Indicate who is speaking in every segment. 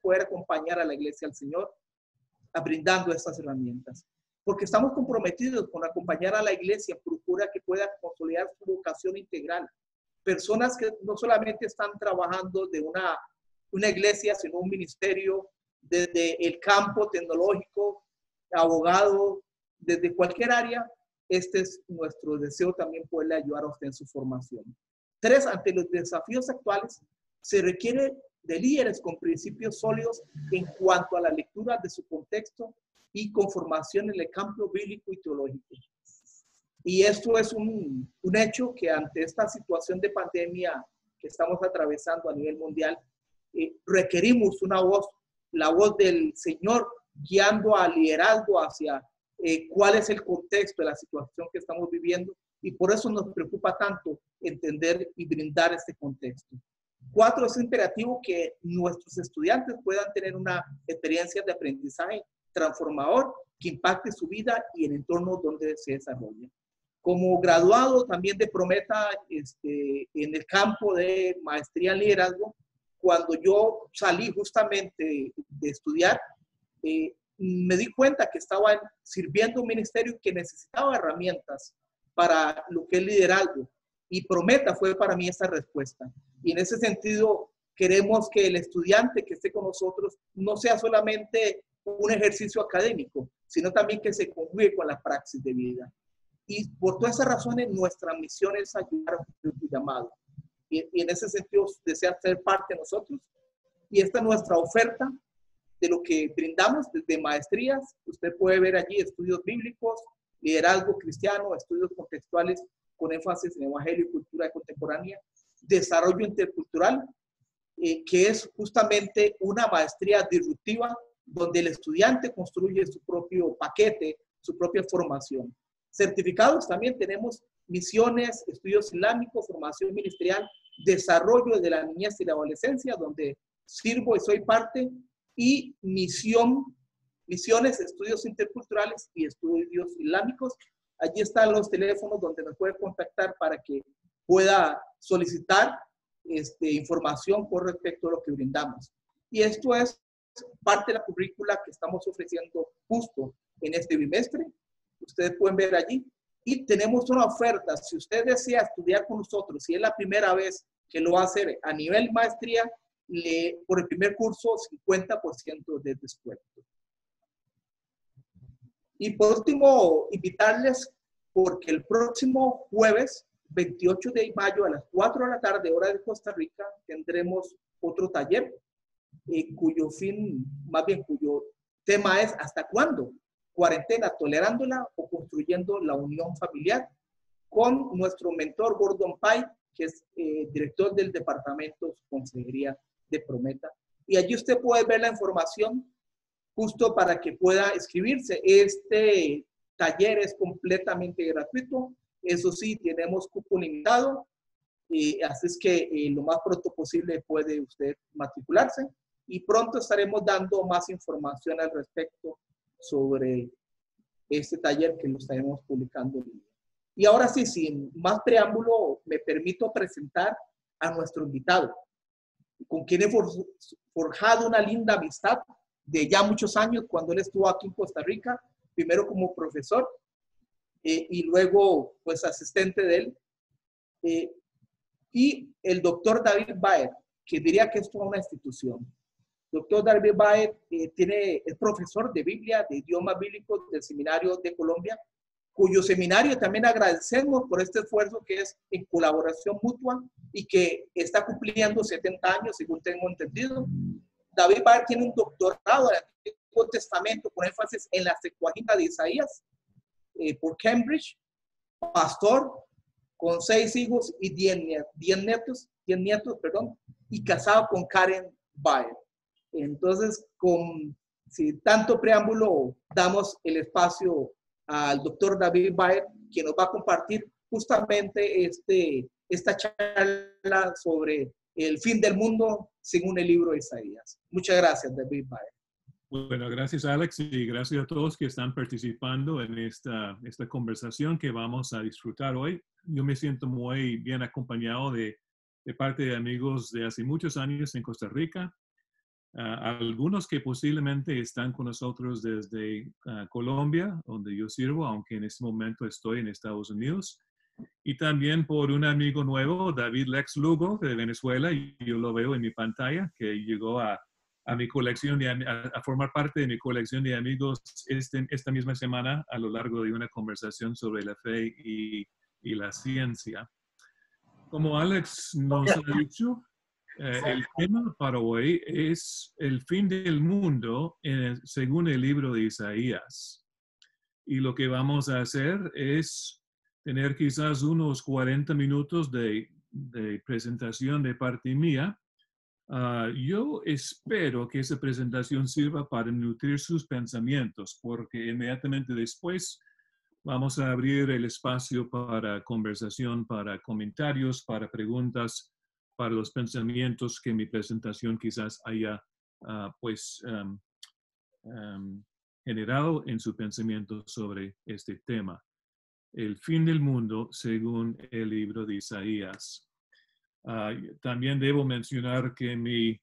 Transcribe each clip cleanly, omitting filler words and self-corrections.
Speaker 1: poder acompañar a la iglesia al Señor brindando estas herramientas. Porque estamos comprometidos con acompañar a la iglesia, procura que pueda consolidar su vocación integral. Personas que no solamente están trabajando de una iglesia, sino un ministerio, desde el campo tecnológico, abogado, desde cualquier área. Este es nuestro deseo también, poderle ayudar a usted en su formación. 3, ante los desafíos actuales, se requiere de líderes con principios sólidos en cuanto a la lectura de su contexto y con formación en el campo bíblico y teológico. Y esto es un hecho que ante esta situación de pandemia que estamos atravesando a nivel mundial, requerimos una voz, la voz del Señor, guiando al liderazgo hacia cuál es el contexto de la situación que estamos viviendo, y por eso nos preocupa tanto entender y brindar este contexto. 4, es imperativo que nuestros estudiantes puedan tener una experiencia de aprendizaje transformador que impacte su vida y el entorno donde se desarrolla. Como graduado también de Prometa en el campo de maestría en liderazgo, cuando yo salí justamente de estudiar, me di cuenta que estaba sirviendo un ministerio que necesitaba herramientas para lo que es liderazgo, y Prometa fue para mí esa respuesta. Y en ese sentido, queremos que el estudiante que esté con nosotros no sea solamente un ejercicio académico, sino también que se conjugue con la praxis de vida. Y por todas esas razones, nuestra misión es ayudar a cumplir tu llamado. Y en ese sentido, desea ser parte de nosotros. Y esta es nuestra oferta de lo que brindamos desde maestrías. Usted puede ver allí estudios bíblicos, liderazgo cristiano, estudios contextuales con énfasis en evangelio y cultura contemporánea, desarrollo intercultural, que es justamente una maestría disruptiva donde el estudiante construye su propio paquete, su propia formación. Certificados también tenemos misiones, estudios islámicos, formación ministerial, desarrollo de la niñez y la adolescencia, donde sirvo y soy parte, y misiones, estudios interculturales y estudios islámicos. Allí están los teléfonos donde nos puede contactar para que pueda solicitar información con respecto a lo que brindamos. Y esto es parte de la currícula que estamos ofreciendo justo en este bimestre. Ustedes pueden ver allí. Y tenemos una oferta. Si usted desea estudiar con nosotros, si es la primera vez que lo va a hacer a nivel maestría, por el primer curso, 50% de descuento. Y por último, invitarles, porque el próximo jueves, 28 de mayo, a las 4 de la tarde, hora de Costa Rica, tendremos otro taller, cuyo tema es ¿hasta cuándo? Cuarentena, tolerándola o construyendo la unión familiar, con nuestro mentor Gordon Pye, que es director del departamento de consejería de Prometa. Y allí usted puede ver la información justo para que pueda inscribirse. Este taller es completamente gratuito. Eso sí, tenemos cupo limitado. Así es que lo más pronto posible puede usted matricularse. Y pronto estaremos dando más información al respecto sobre este taller que lo estaremos publicando en línea. Y ahora sí, sin más preámbulo, me permito presentar a nuestro invitado, con quien he forjado una linda amistad de ya muchos años, cuando él estuvo aquí en Costa Rica, primero como profesor y luego pues asistente de él. Y el doctor David Baer, que diría que esto es una institución. Doctor David Baer es profesor de Biblia, de idiomas bíblicos del Seminario de Colombia, cuyo seminario también agradecemos por este esfuerzo que es en colaboración mutua y que está cumpliendo 70 años, según tengo entendido. David Baer tiene un doctorado en el Antiguo Testamento con énfasis en la Septuaginta de Isaías por Cambridge, pastor con 6 hijos y 10 nietos, y casado con Karen Baer. Entonces, sin tanto preámbulo, damos el espacio al doctor David Baer, quien nos va a compartir justamente esta charla sobre el fin del mundo según el libro de Isaías. Muchas gracias, David Baer.
Speaker 2: Bueno, gracias Alex y gracias a todos que están participando en esta conversación que vamos a disfrutar hoy. Yo me siento muy bien acompañado de parte de amigos de hace muchos años en Costa Rica. algunos que posiblemente están con nosotros desde Colombia, donde yo sirvo, aunque en este momento estoy en Estados Unidos. Y también por un amigo nuevo, David Lex Lugo, de Venezuela, y yo lo veo en mi pantalla, que llegó a mi colección, a formar parte de mi colección de amigos esta misma semana a lo largo de una conversación sobre la fe y la ciencia. Como Alex nos ha dicho, el tema para hoy es el fin del mundo según el libro de Isaías. Y lo que vamos a hacer es tener quizás unos 40 minutos de presentación de parte mía. Yo espero que esa presentación sirva para nutrir sus pensamientos, porque inmediatamente después vamos a abrir el espacio para conversación, para comentarios, para preguntas, para los pensamientos que mi presentación quizás haya generado en su pensamiento sobre este tema. El fin del mundo según el libro de Isaías. También debo mencionar que mi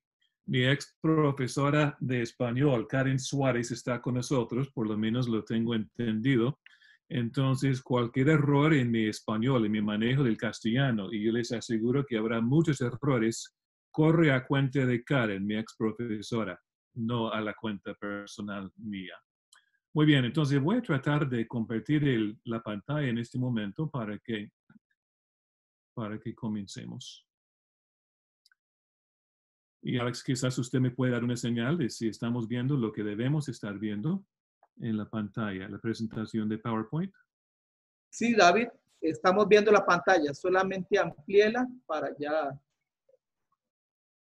Speaker 2: ex profesora de español, Karen Suárez, está con nosotros, por lo menos lo tengo entendido. Entonces, cualquier error en mi español, en mi manejo del castellano, y yo les aseguro que habrá muchos errores, corre a cuenta de Karen, mi ex profesora, no a la cuenta personal mía. Muy bien, entonces voy a tratar de compartir la pantalla en este momento para que comencemos. Y Alex, quizás usted me puede dar una señal de si estamos viendo lo que debemos estar viendo en la pantalla, la presentación de PowerPoint.
Speaker 1: Sí, David, estamos viendo la pantalla. Solamente amplíela para ya.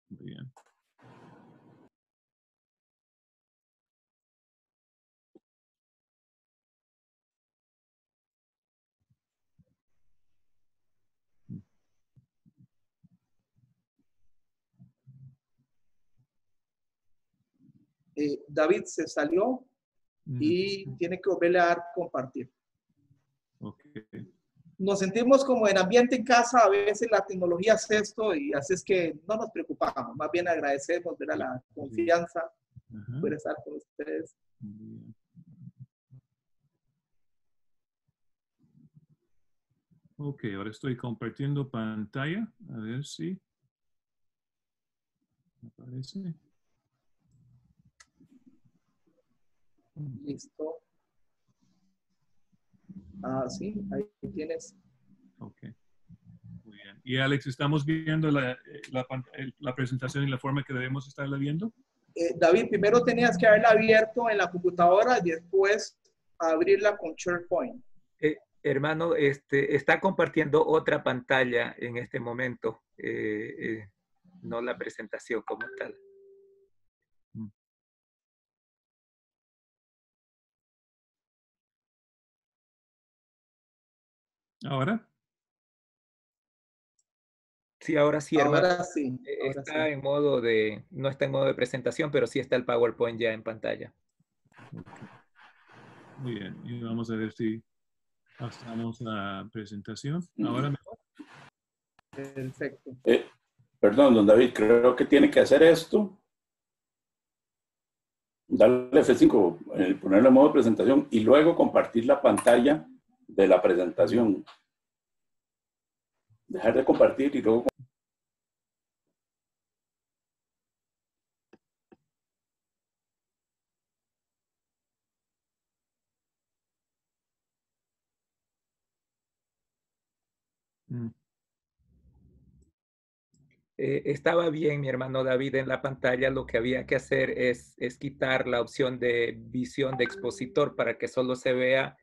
Speaker 2: Bien.
Speaker 1: David se salió y tiene que volverle a dar compartir.
Speaker 2: Okay.
Speaker 1: Nos sentimos como en ambiente en casa, a veces la tecnología hace esto y así es que no nos preocupamos, más bien agradecemos ver a la confianza por estar con ustedes.
Speaker 2: Ok, ahora estoy compartiendo pantalla, a ver si aparece.
Speaker 1: Listo. Sí, ahí tienes.
Speaker 2: Ok, muy bien. Y Alex, ¿estamos viendo la presentación y la forma que debemos estarla viendo?
Speaker 1: David, primero tenías que haberla abierto en la computadora y después abrirla con SharePoint.
Speaker 3: Hermano, está compartiendo otra pantalla en este momento, no la presentación como tal.
Speaker 2: ¿Ahora?
Speaker 3: Sí, ahora sí, hermano.
Speaker 1: Ahora sí. Ahora
Speaker 3: está
Speaker 1: sí.
Speaker 3: en modo no está en modo de presentación, pero sí está el PowerPoint ya en pantalla.
Speaker 2: Okay. Muy bien, y vamos a ver si pasamos la presentación. ¿Ahora mejor?
Speaker 1: Perfecto.
Speaker 4: Perdón, don David, creo que tiene que hacer esto. Darle F5, ponerlo en modo presentación y luego compartir la pantalla de la presentación. Dejar de compartir y luego...
Speaker 3: Estaba bien, mi hermano David, en la pantalla. Lo que había que hacer es quitar la opción de visión de expositor para que solo se vea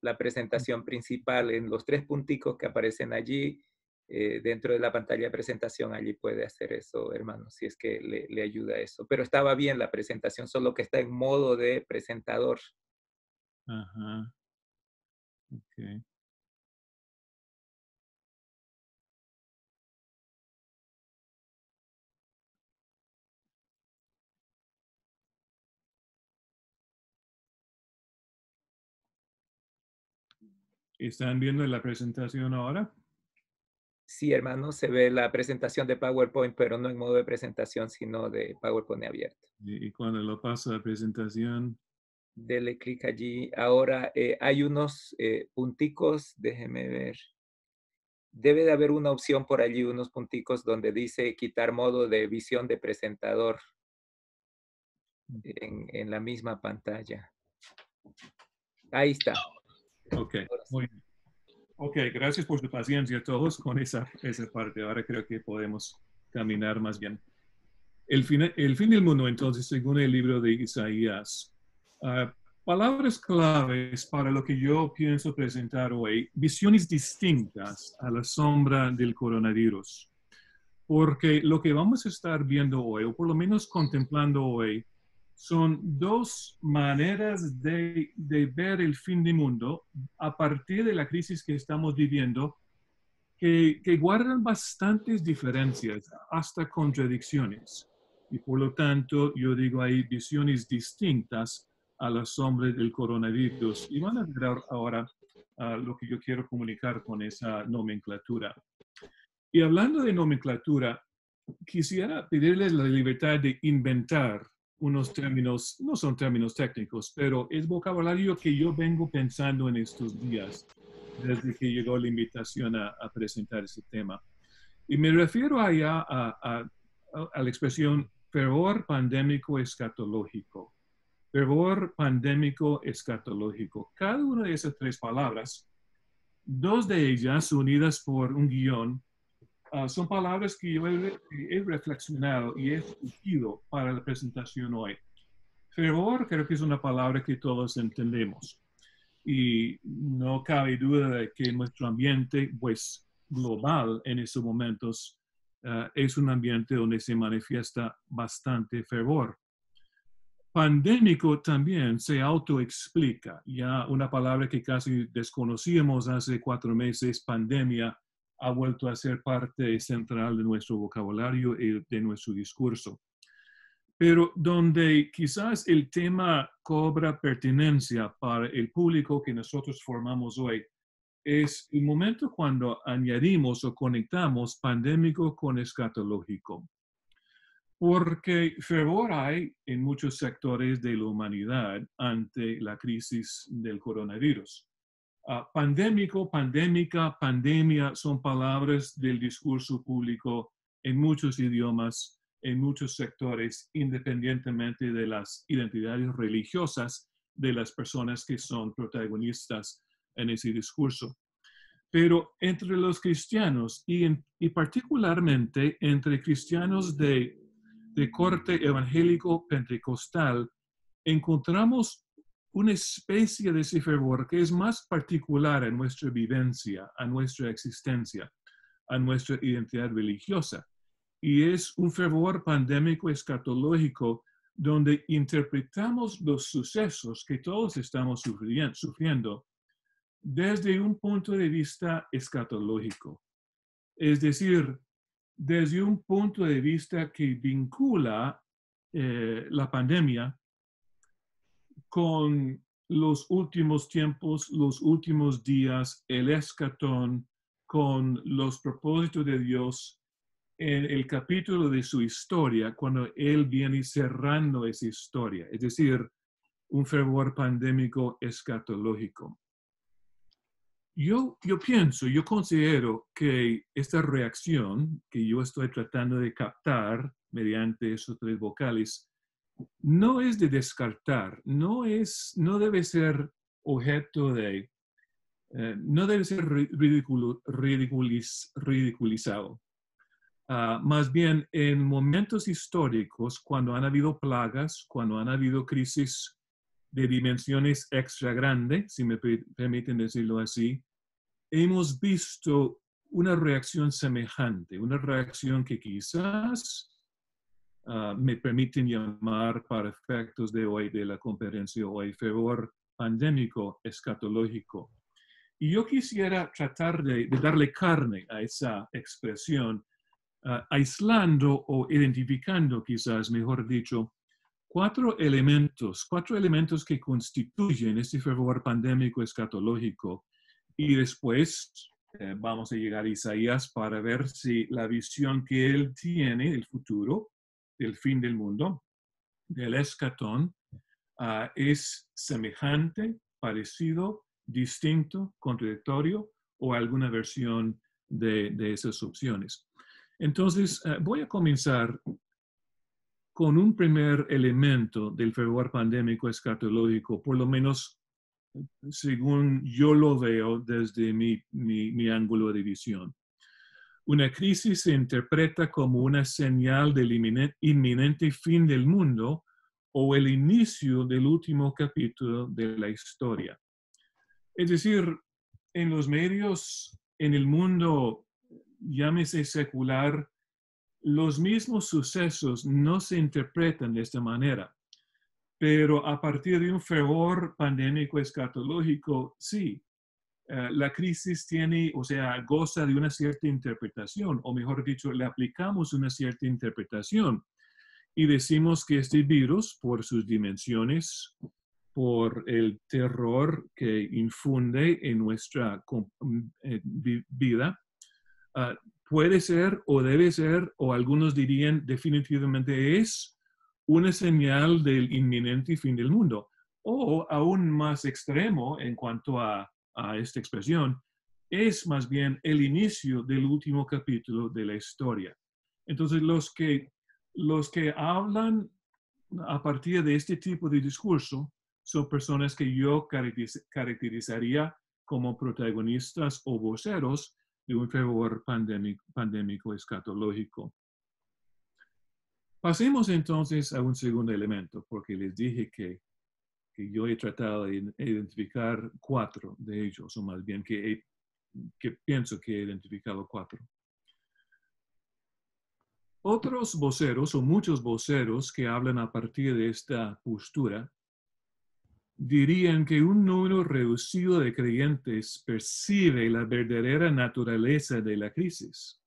Speaker 3: la presentación principal en los 3 punticos que aparecen allí. Dentro de la pantalla de presentación, allí puede hacer eso, hermano, si es que le ayuda eso. Pero estaba bien la presentación, solo que está en modo de presentador.
Speaker 2: Ajá. Ok. ¿Están viendo la presentación ahora?
Speaker 3: Sí, hermano, se ve la presentación de PowerPoint, pero no en modo de presentación, sino de PowerPoint abierto.
Speaker 2: Y cuando lo paso a la presentación,
Speaker 3: Dele clic allí. Ahora hay unos punticos, déjeme ver. Debe de haber una opción por allí, unos punticos donde dice quitar modo de visión de presentador en la misma pantalla. Ahí está.
Speaker 2: ok, muy bien. Ok, gracias por su paciencia a todos con esa parte. Ahora creo que podemos caminar más bien. El fin del mundo, entonces, según el libro de Isaías. Palabras claves para lo que yo pienso presentar hoy, visiones distintas a la sombra del coronavirus. Porque lo que vamos a estar viendo hoy, o por lo menos contemplando hoy, son dos maneras de ver el fin del mundo a partir de la crisis que estamos viviendo, que guardan bastantes diferencias, hasta contradicciones. Y por lo tanto, yo digo, hay visiones distintas a la sombra del coronavirus. Y van a ver ahora lo que yo quiero comunicar con esa nomenclatura. Y hablando de nomenclatura, quisiera pedirles la libertad de inventar unos términos, no son términos técnicos, pero es vocabulario que yo vengo pensando en estos días, desde que llegó la invitación a presentar ese tema. Y me refiero allá a la expresión fervor pandémico escatológico. Fervor pandémico escatológico. Cada una de esas tres palabras, dos de ellas unidas por un guión, son palabras que yo he reflexionado y he escogido para la presentación hoy. Fervor creo que es una palabra que todos entendemos. Y no cabe duda de que nuestro ambiente, pues, global en estos momentos, es un ambiente donde se manifiesta bastante fervor. Pandémico también se autoexplica. Ya una palabra que casi desconocíamos hace 4 meses, pandemia, ha vuelto a ser parte central de nuestro vocabulario y de nuestro discurso. Pero donde quizás el tema cobra pertinencia para el público que nosotros formamos hoy es el momento cuando añadimos o conectamos pandémico con escatológico. Porque fervor hay en muchos sectores de la humanidad ante la crisis del coronavirus. Pandémico, pandémica, pandemia son palabras del discurso público en muchos idiomas, en muchos sectores, independientemente de las identidades religiosas de las personas que son protagonistas en ese discurso. Pero entre los cristianos y particularmente entre cristianos de corte evangélico pentecostal, encontramos una especie de ese fervor que es más particular a nuestra vivencia, a nuestra existencia, a nuestra identidad religiosa. Y es un fervor pandémico escatológico donde interpretamos los sucesos que todos estamos sufriendo desde un punto de vista escatológico. Es decir, desde un punto de vista que vincula la pandemia con los últimos tiempos, los últimos días, el escatón, con los propósitos de Dios en el capítulo de su historia, cuando Él viene cerrando esa historia, es decir, un fervor pandémico escatológico. Yo considero que esta reacción que yo estoy tratando de captar mediante esos tres vocales no es de descartar, no debe ser objeto de, no debe ser ridiculizado. Más bien, en momentos históricos, cuando han habido plagas, cuando han habido crisis de dimensiones extra grandes, si me permiten decirlo así, hemos visto una reacción semejante, una reacción que quizás me permiten llamar para efectos de hoy, de la conferencia hoy, fervor pandémico escatológico. Y yo quisiera tratar de darle carne a esa expresión, aislando o identificando, quizás, mejor dicho, cuatro elementos que constituyen este fervor pandémico escatológico. Y después, vamos a llegar a Isaías para ver si la visión que él tiene del futuro, del fin del mundo, del escatón, es semejante, parecido, distinto, contradictorio o alguna versión de esas opciones. Entonces, voy a comenzar con un primer elemento del fervor pandémico escatológico, por lo menos según yo lo veo desde mi ángulo de visión. Una crisis se interpreta como una señal del inminente fin del mundo o el inicio del último capítulo de la historia. Es decir, en los medios, en el mundo, llámese secular, los mismos sucesos no se interpretan de esta manera, pero a partir de un fervor pandémico escatológico, sí, la crisis tiene, o sea, goza de una cierta interpretación, o mejor dicho, le aplicamos una cierta interpretación y decimos que este virus, por sus dimensiones, por el terror que infunde en nuestra vida, puede ser o debe ser, o algunos dirían definitivamente es una señal del inminente fin del mundo. O aún más extremo en cuanto a esta expresión, es más bien el inicio del último capítulo de la historia. Entonces, los que hablan a partir de este tipo de discurso son personas que yo caracterizaría como protagonistas o voceros de un fervor pandémico escatológico. Pasemos entonces a un segundo elemento, porque les dije que yo he tratado de identificar 4 de ellos, o más bien que pienso que he identificado 4. Otros voceros, o muchos voceros que hablan a partir de esta postura, dirían que un número reducido de creyentes percibe la verdadera naturaleza de la crisis.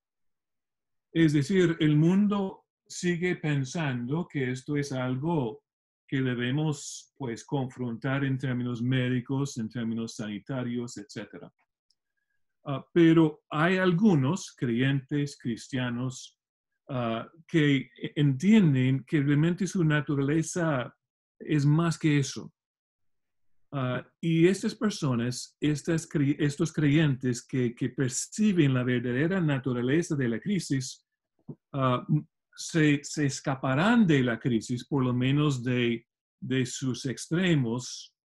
Speaker 2: Es decir, el mundo sigue pensando que esto es algo que debemos, pues, confrontar en términos médicos, en términos sanitarios, etc. Pero hay algunos creyentes cristianos que entienden que realmente su naturaleza es más que eso. Y estas personas, estos creyentes que perciben la verdadera naturaleza de la crisis, se escaparán de la crisis, por lo menos de sus extremos,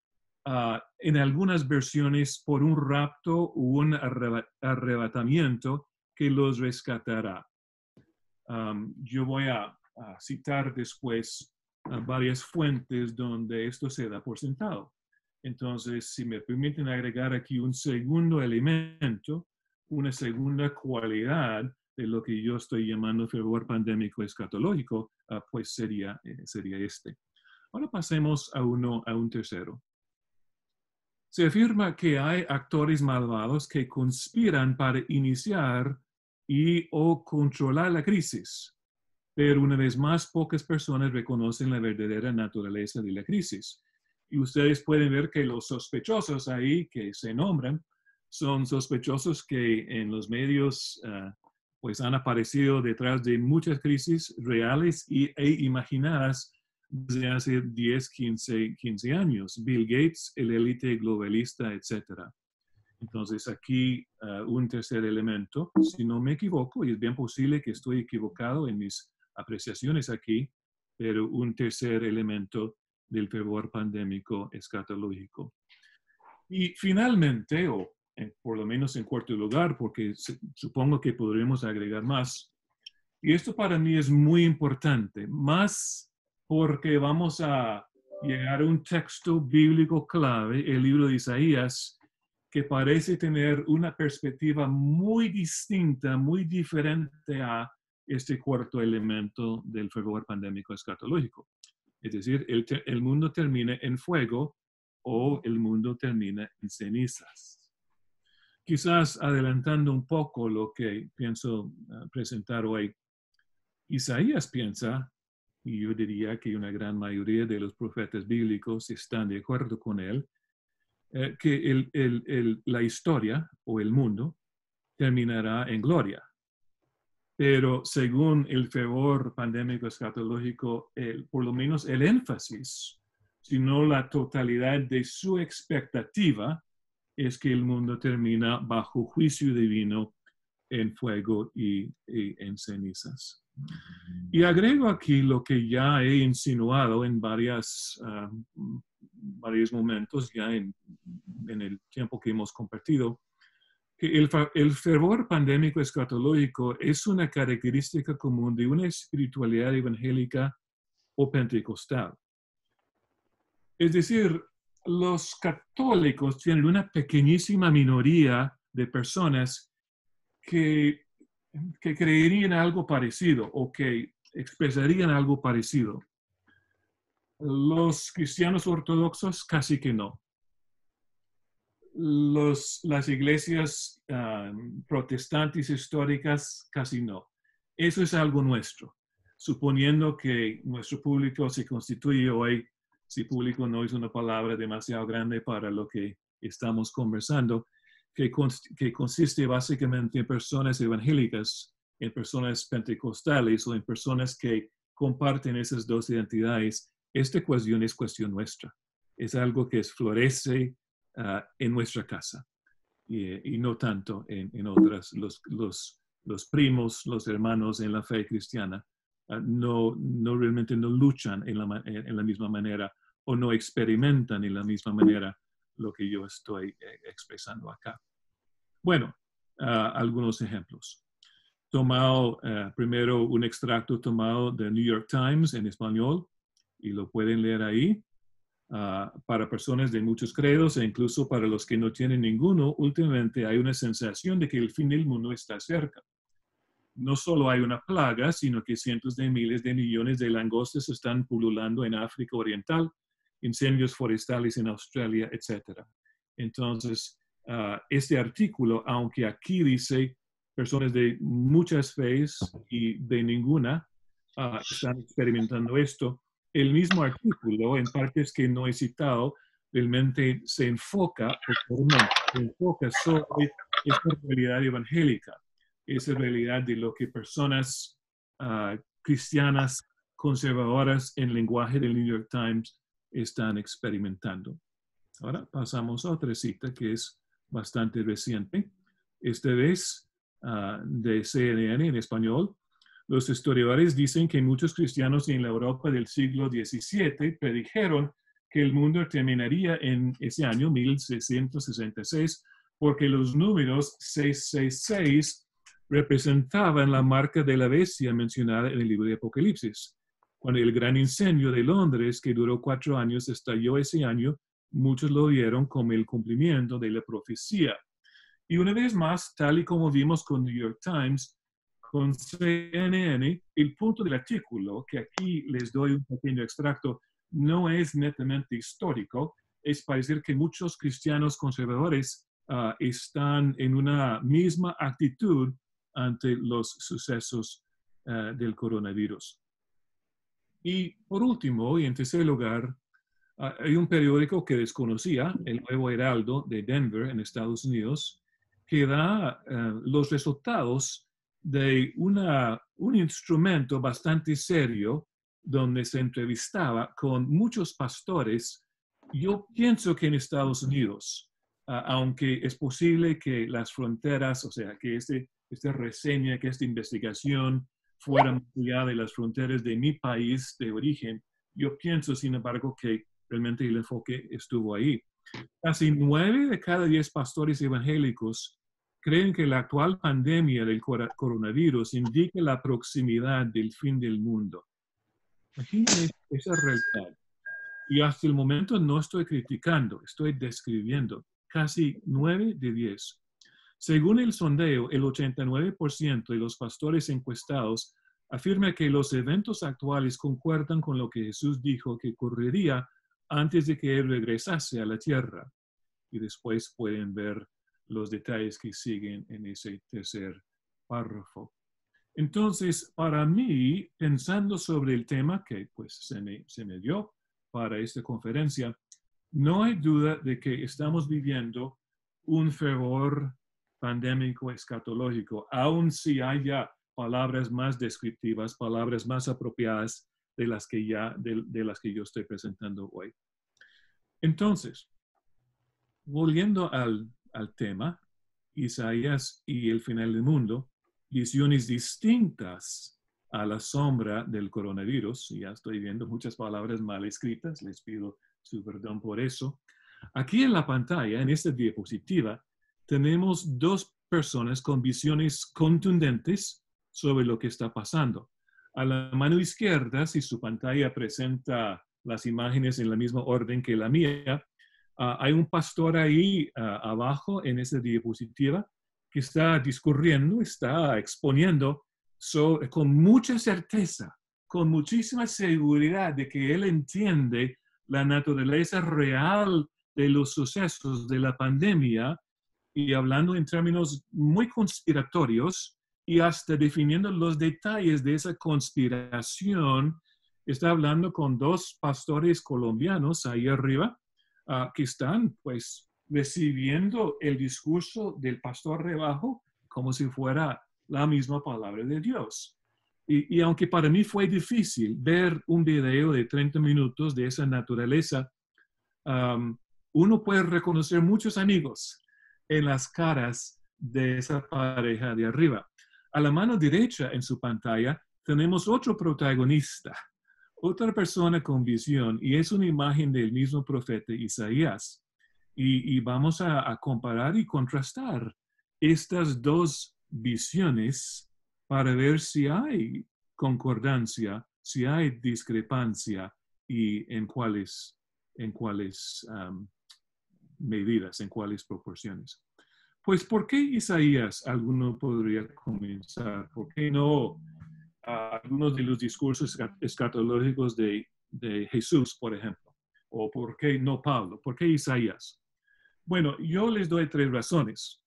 Speaker 2: en algunas versiones por un rapto o un arrebatamiento que los rescatará. Yo voy a citar después varias fuentes donde esto se da por sentado. Entonces, si me permiten agregar aquí un segundo elemento, una segunda cualidad de lo que yo estoy llamando fervor pandémico escatológico, pues sería este. Ahora pasemos a un tercero. Se afirma que hay actores malvados que conspiran para iniciar o controlar la crisis, pero una vez más pocas personas reconocen la verdadera naturaleza de la crisis. Y ustedes pueden ver que los sospechosos ahí que se nombran son sospechosos que en los medios pues han aparecido detrás de muchas crisis reales e imaginadas desde hace 10, 15 años. Bill Gates, el élite globalista, etc. Entonces aquí un tercer elemento, si no me equivoco, y es bien posible que estoy equivocado en mis apreciaciones aquí, pero un tercer elemento del fervor pandémico escatológico. Y finalmente, o por lo menos en cuarto lugar, porque supongo que podremos agregar más, y esto para mí es muy importante, más porque vamos a llegar a un texto bíblico clave, el libro de Isaías, que parece tener una perspectiva muy distinta, muy diferente a este cuarto elemento del fervor pandémico escatológico. Es decir, el mundo termina en fuego o el mundo termina en cenizas. Quizás adelantando un poco lo que pienso presentar hoy, Isaías piensa, y yo diría que una gran mayoría de los profetas bíblicos están de acuerdo con él, que la historia o el mundo terminará en gloria. Pero según el fervor pandémico escatológico, por lo menos el énfasis, sino la totalidad de su expectativa, es que el mundo termina bajo juicio divino en fuego y en cenizas. Y agrego aquí lo que ya he insinuado en varios momentos, ya en el tiempo que hemos compartido, que el fervor pandémico escatológico es una característica común de una espiritualidad evangélica o pentecostal. Es decir, los católicos tienen una pequeñísima minoría de personas que creerían algo parecido o que expresarían algo parecido. Los cristianos ortodoxos casi que no. Las iglesias protestantes históricas casi no. Eso es algo nuestro. Suponiendo que nuestro público se constituye hoy, si público no es una palabra demasiado grande para lo que estamos conversando, que consiste básicamente en personas evangélicas, en personas pentecostales o en personas que comparten esas dos identidades. Esta cuestión es cuestión nuestra. Es algo que florece en nuestra casa y no tanto en otras. Los primos, los hermanos en la fe cristiana no realmente no luchan en la misma manera o no experimentan en la misma manera lo que yo estoy expresando acá. Bueno, algunos ejemplos. Tomado primero un extracto tomado de New York Times en español y lo pueden leer ahí. Para personas de muchos credos e incluso para los que no tienen ninguno, últimamente hay una sensación de que el fin del mundo está cerca. No solo hay una plaga, sino que cientos de miles de millones de langostas están pululando en África Oriental, incendios forestales en Australia, etc. Entonces, este artículo, aunque aquí dice personas de muchas fees y de ninguna están experimentando esto, el mismo artículo, en partes que no he citado, realmente se enfoca sobre esta realidad evangélica, esa realidad de lo que personas cristianas conservadoras en lenguaje del New York Times están experimentando. Ahora pasamos a otra cita que es bastante reciente, esta vez de CNN en español. Los historiadores dicen que muchos cristianos en la Europa del siglo XVII predijeron que el mundo terminaría en ese año 1666 porque los números 666 representaban la marca de la bestia mencionada en el libro de Apocalipsis. Cuando el gran incendio de Londres, que duró 4 años, estalló ese año, muchos lo vieron como el cumplimiento de la profecía. Y una vez más, tal y como vimos con New York Times, con CNN, el punto del artículo, que aquí les doy un pequeño extracto, no es netamente histórico, es parecer que muchos cristianos conservadores están en una misma actitud ante los sucesos del coronavirus. Y por último, y en tercer lugar, hay un periódico que desconocía, el Nuevo Heraldo de Denver, en Estados Unidos, que da los resultados de un instrumento bastante serio donde se entrevistaba con muchos pastores. Yo pienso que en Estados Unidos, aunque es posible que las fronteras, o sea, que esta reseña, que esta investigación fuera más allá de las fronteras de mi país de origen, yo pienso, sin embargo, que realmente el enfoque estuvo ahí. Casi 9 de cada 10 pastores evangélicos creen que la actual pandemia del coronavirus indica la proximidad del fin del mundo. Imagínense esa realidad. Y hasta el momento no estoy criticando, estoy describiendo. Casi 9 de 10. Según el sondeo, el 89% de los pastores encuestados afirma que los eventos actuales concuerdan con lo que Jesús dijo que ocurriría antes de que Él regresase a la tierra. Y después pueden ver los detalles que siguen en ese tercer párrafo. Entonces, para mí, pensando sobre el tema que pues, se me dio para esta conferencia, no hay duda de que estamos viviendo un fervor pandémico escatológico, aun si haya palabras más descriptivas, palabras más apropiadas de las que yo estoy presentando hoy. Entonces, volviendo al tema, Isaías y el final del mundo, visiones distintas a la sombra del coronavirus. Ya estoy viendo muchas palabras mal escritas, les pido su perdón por eso. Aquí en la pantalla, en esta diapositiva, tenemos dos personas con visiones contundentes sobre lo que está pasando. A la mano izquierda, si su pantalla presenta las imágenes en la misma orden que la mía, hay un pastor ahí abajo en esa diapositiva que está discurriendo, está exponiendo con mucha certeza, con muchísima seguridad de que él entiende la naturaleza real de los sucesos de la pandemia y hablando en términos muy conspiratorios y hasta definiendo los detalles de esa conspiración. Está hablando con dos pastores colombianos ahí arriba que están pues recibiendo el discurso del pastor de abajo como si fuera la misma palabra de Dios. Y aunque para mí fue difícil ver un video de 30 minutos de esa naturaleza, uno puede reconocer muchos amigos en las caras de esa pareja de arriba. A la mano derecha en su pantalla tenemos otro protagonista, otra persona con visión, y es una imagen del mismo profeta Isaías. Y vamos a comparar y contrastar estas dos visiones para ver si hay concordancia, si hay discrepancia y en cuáles medidas, en cuáles proporciones. Pues, ¿por qué Isaías? Alguno podría comenzar. ¿Por qué no algunos de los discursos escatológicos de Jesús, por ejemplo? ¿O por qué no Pablo? ¿Por qué Isaías? Bueno, yo les doy tres razones.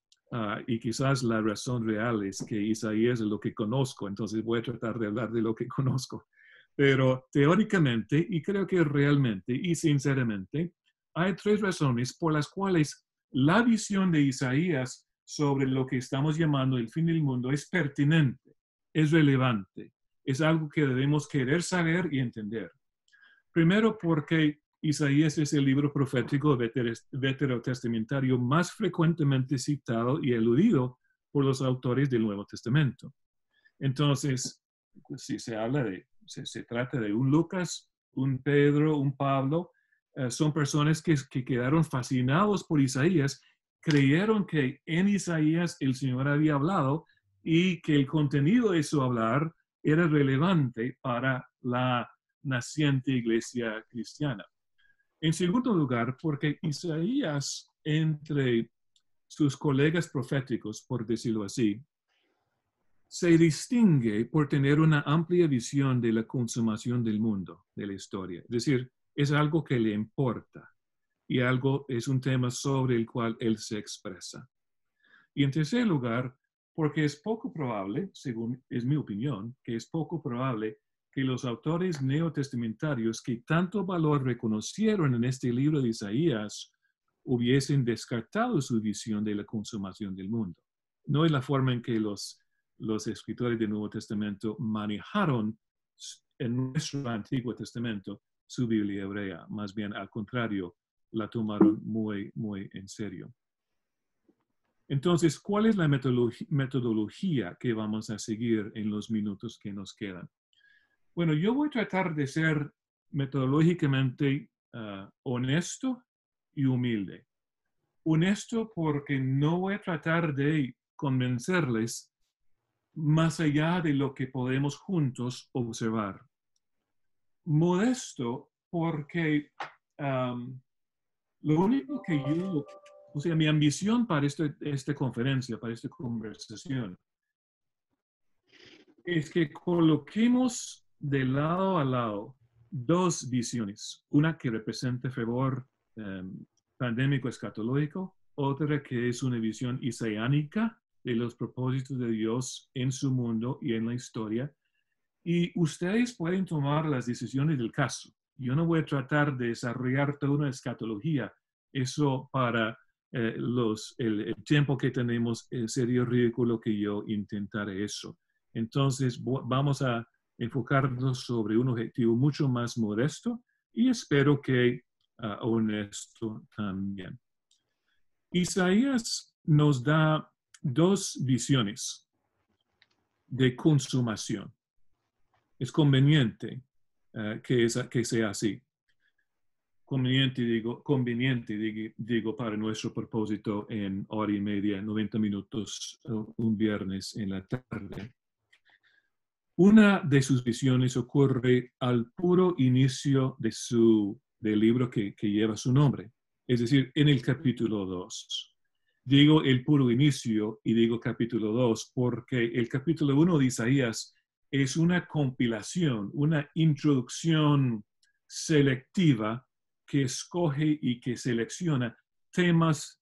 Speaker 2: Y quizás la razón real es que Isaías es lo que conozco, entonces voy a tratar de hablar de lo que conozco. Pero teóricamente, y creo que realmente y sinceramente, hay tres razones por las cuales la visión de Isaías sobre lo que estamos llamando el fin del mundo es pertinente, es relevante, es algo que debemos querer saber y entender. Primero, porque Isaías es el libro profético veterotestamentario más frecuentemente citado y eludido por los autores del Nuevo Testamento. Entonces, si se trata de un Lucas, un Pedro, un Pablo, son personas que quedaron fascinados por Isaías, creyeron que en Isaías el Señor había hablado y que el contenido de su hablar era relevante para la naciente iglesia cristiana. En segundo lugar, porque Isaías, entre sus colegas proféticos, por decirlo así, se distingue por tener una amplia visión de la consumación del mundo, de la historia. Es decir, es algo que le importa y es un tema sobre el cual él se expresa. Y en tercer lugar, porque es poco probable, según es mi opinión, que es poco probable que los autores neotestamentarios que tanto valor reconocieron en este libro de Isaías hubiesen descartado su visión de la consumación del mundo. No es la forma en que los escritores del Nuevo Testamento manejaron en nuestro Antiguo Testamento su Biblia hebrea. Más bien, al contrario, la tomaron muy, muy en serio. Entonces, ¿cuál es la metodología que vamos a seguir en los minutos que nos quedan? Bueno, yo voy a tratar de ser metodológicamente honesto y humilde. Honesto porque no voy a tratar de convencerles más allá de lo que podemos juntos observar. Modesto porque lo único que mi ambición para esta conferencia, para esta conversación, es que coloquemos de lado a lado dos visiones. Una que representa fervor pandémico escatológico, otra que es una visión isaiánica de los propósitos de Dios en su mundo y en la historia. Y ustedes pueden tomar las decisiones del caso. Yo no voy a tratar de desarrollar toda una escatología. Eso para el tiempo que tenemos, sería ridículo que yo intentara eso. Entonces, vamos a enfocarnos sobre un objetivo mucho más modesto y espero que honesto también. Isaías nos da dos visiones de consumación. Es conveniente que sea así. Conveniente, digo, para nuestro propósito en hora y media, 90 minutos, un viernes en la tarde. Una de sus visiones ocurre al puro inicio del libro que lleva su nombre, es decir, en el capítulo 2. Digo el puro inicio y digo capítulo 2 porque el capítulo 1 de Isaías es una compilación, una introducción selectiva que escoge y que selecciona temas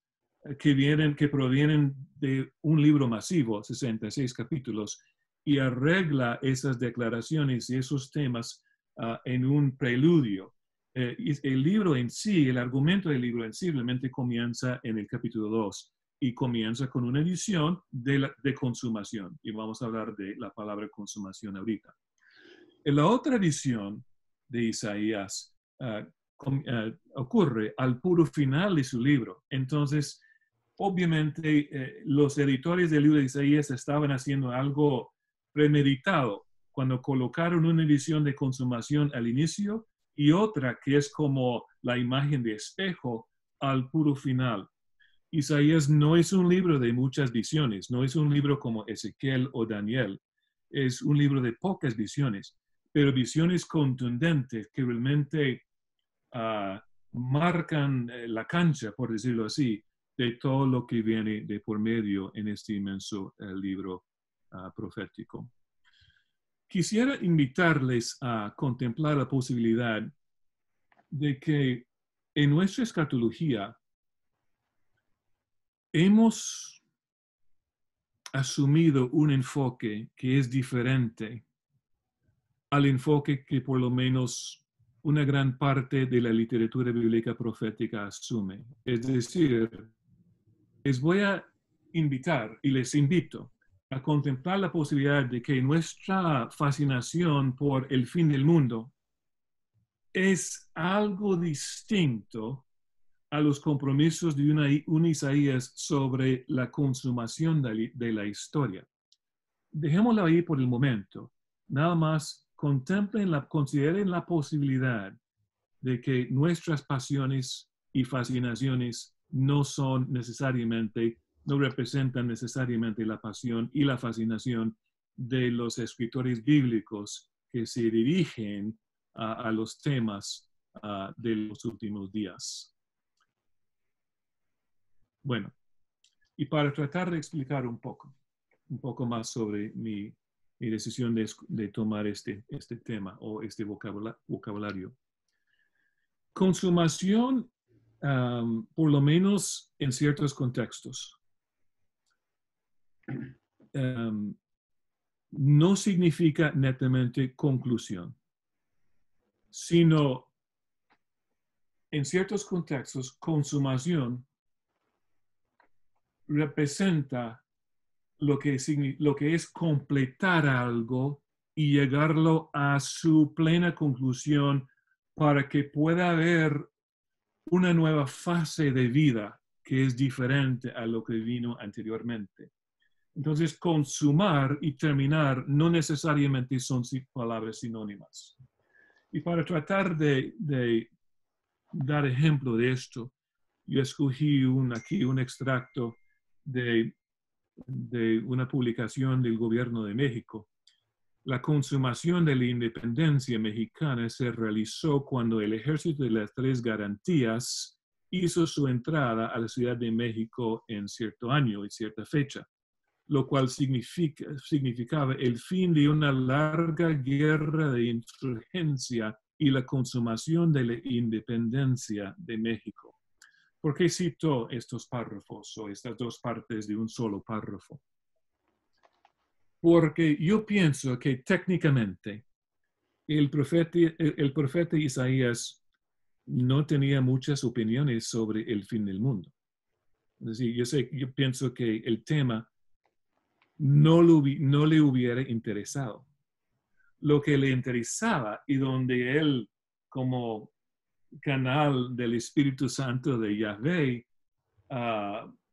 Speaker 2: que provienen de un libro masivo, 66 capítulos, y arregla esas declaraciones y esos temas en un preludio. El libro en sí, el argumento del libro en sí, simplemente comienza en el capítulo 2 y comienza con una visión de consumación. Y vamos a hablar de la palabra consumación ahorita. En la otra visión de Isaías ocurre al puro final de su libro. Entonces, obviamente, los editores del libro de Isaías estaban haciendo algo premeditado cuando colocaron una visión de consumación al inicio y otra que es como la imagen de espejo al puro final. Isaías no es un libro de muchas visiones, no es un libro como Ezequiel o Daniel, es un libro de pocas visiones, pero visiones contundentes que realmente marcan la cancha, por decirlo así, de todo lo que viene de por medio en este inmenso libro profético. Quisiera invitarles a contemplar la posibilidad de que en nuestra escatología hemos asumido un enfoque que es diferente al enfoque que por lo menos una gran parte de la literatura bíblica profética asume. Es decir, les voy a invitar y les invito a contemplar la posibilidad de que nuestra fascinación por el fin del mundo es algo distinto a los compromisos de un Isaías sobre la consumación de la historia. Dejémoslo ahí por el momento. Nada más consideren la posibilidad de que nuestras pasiones y fascinaciones no representan necesariamente la pasión y la fascinación de los escritores bíblicos que se dirigen a los temas de los últimos días. Bueno, y para tratar de explicar un poco más sobre mi decisión de tomar este tema o este vocabulario. Consumación, por lo menos en ciertos contextos, no significa netamente conclusión, sino en ciertos contextos, consumación representa lo que es completar algo y llegarlo a su plena conclusión para que pueda haber una nueva fase de vida que es diferente a lo que vino anteriormente. Entonces, consumar y terminar no necesariamente son palabras sinónimas. Y para tratar de dar ejemplo de esto, yo escogí aquí un extracto de una publicación del gobierno de México. La consumación de la independencia mexicana se realizó cuando el Ejército de las Tres Garantías hizo su entrada a la Ciudad de México en cierto año y cierta fecha, lo cual significaba el fin de una larga guerra de insurgencia y la consumación de la independencia de México. ¿Por qué cito estos párrafos o estas dos partes de un solo párrafo? Porque yo pienso que técnicamente el profeta Isaías no tenía muchas opiniones sobre el fin del mundo. Es decir, yo pienso que el tema no le hubiera interesado. Lo que le interesaba y donde él, como canal del Espíritu Santo de Yahvé,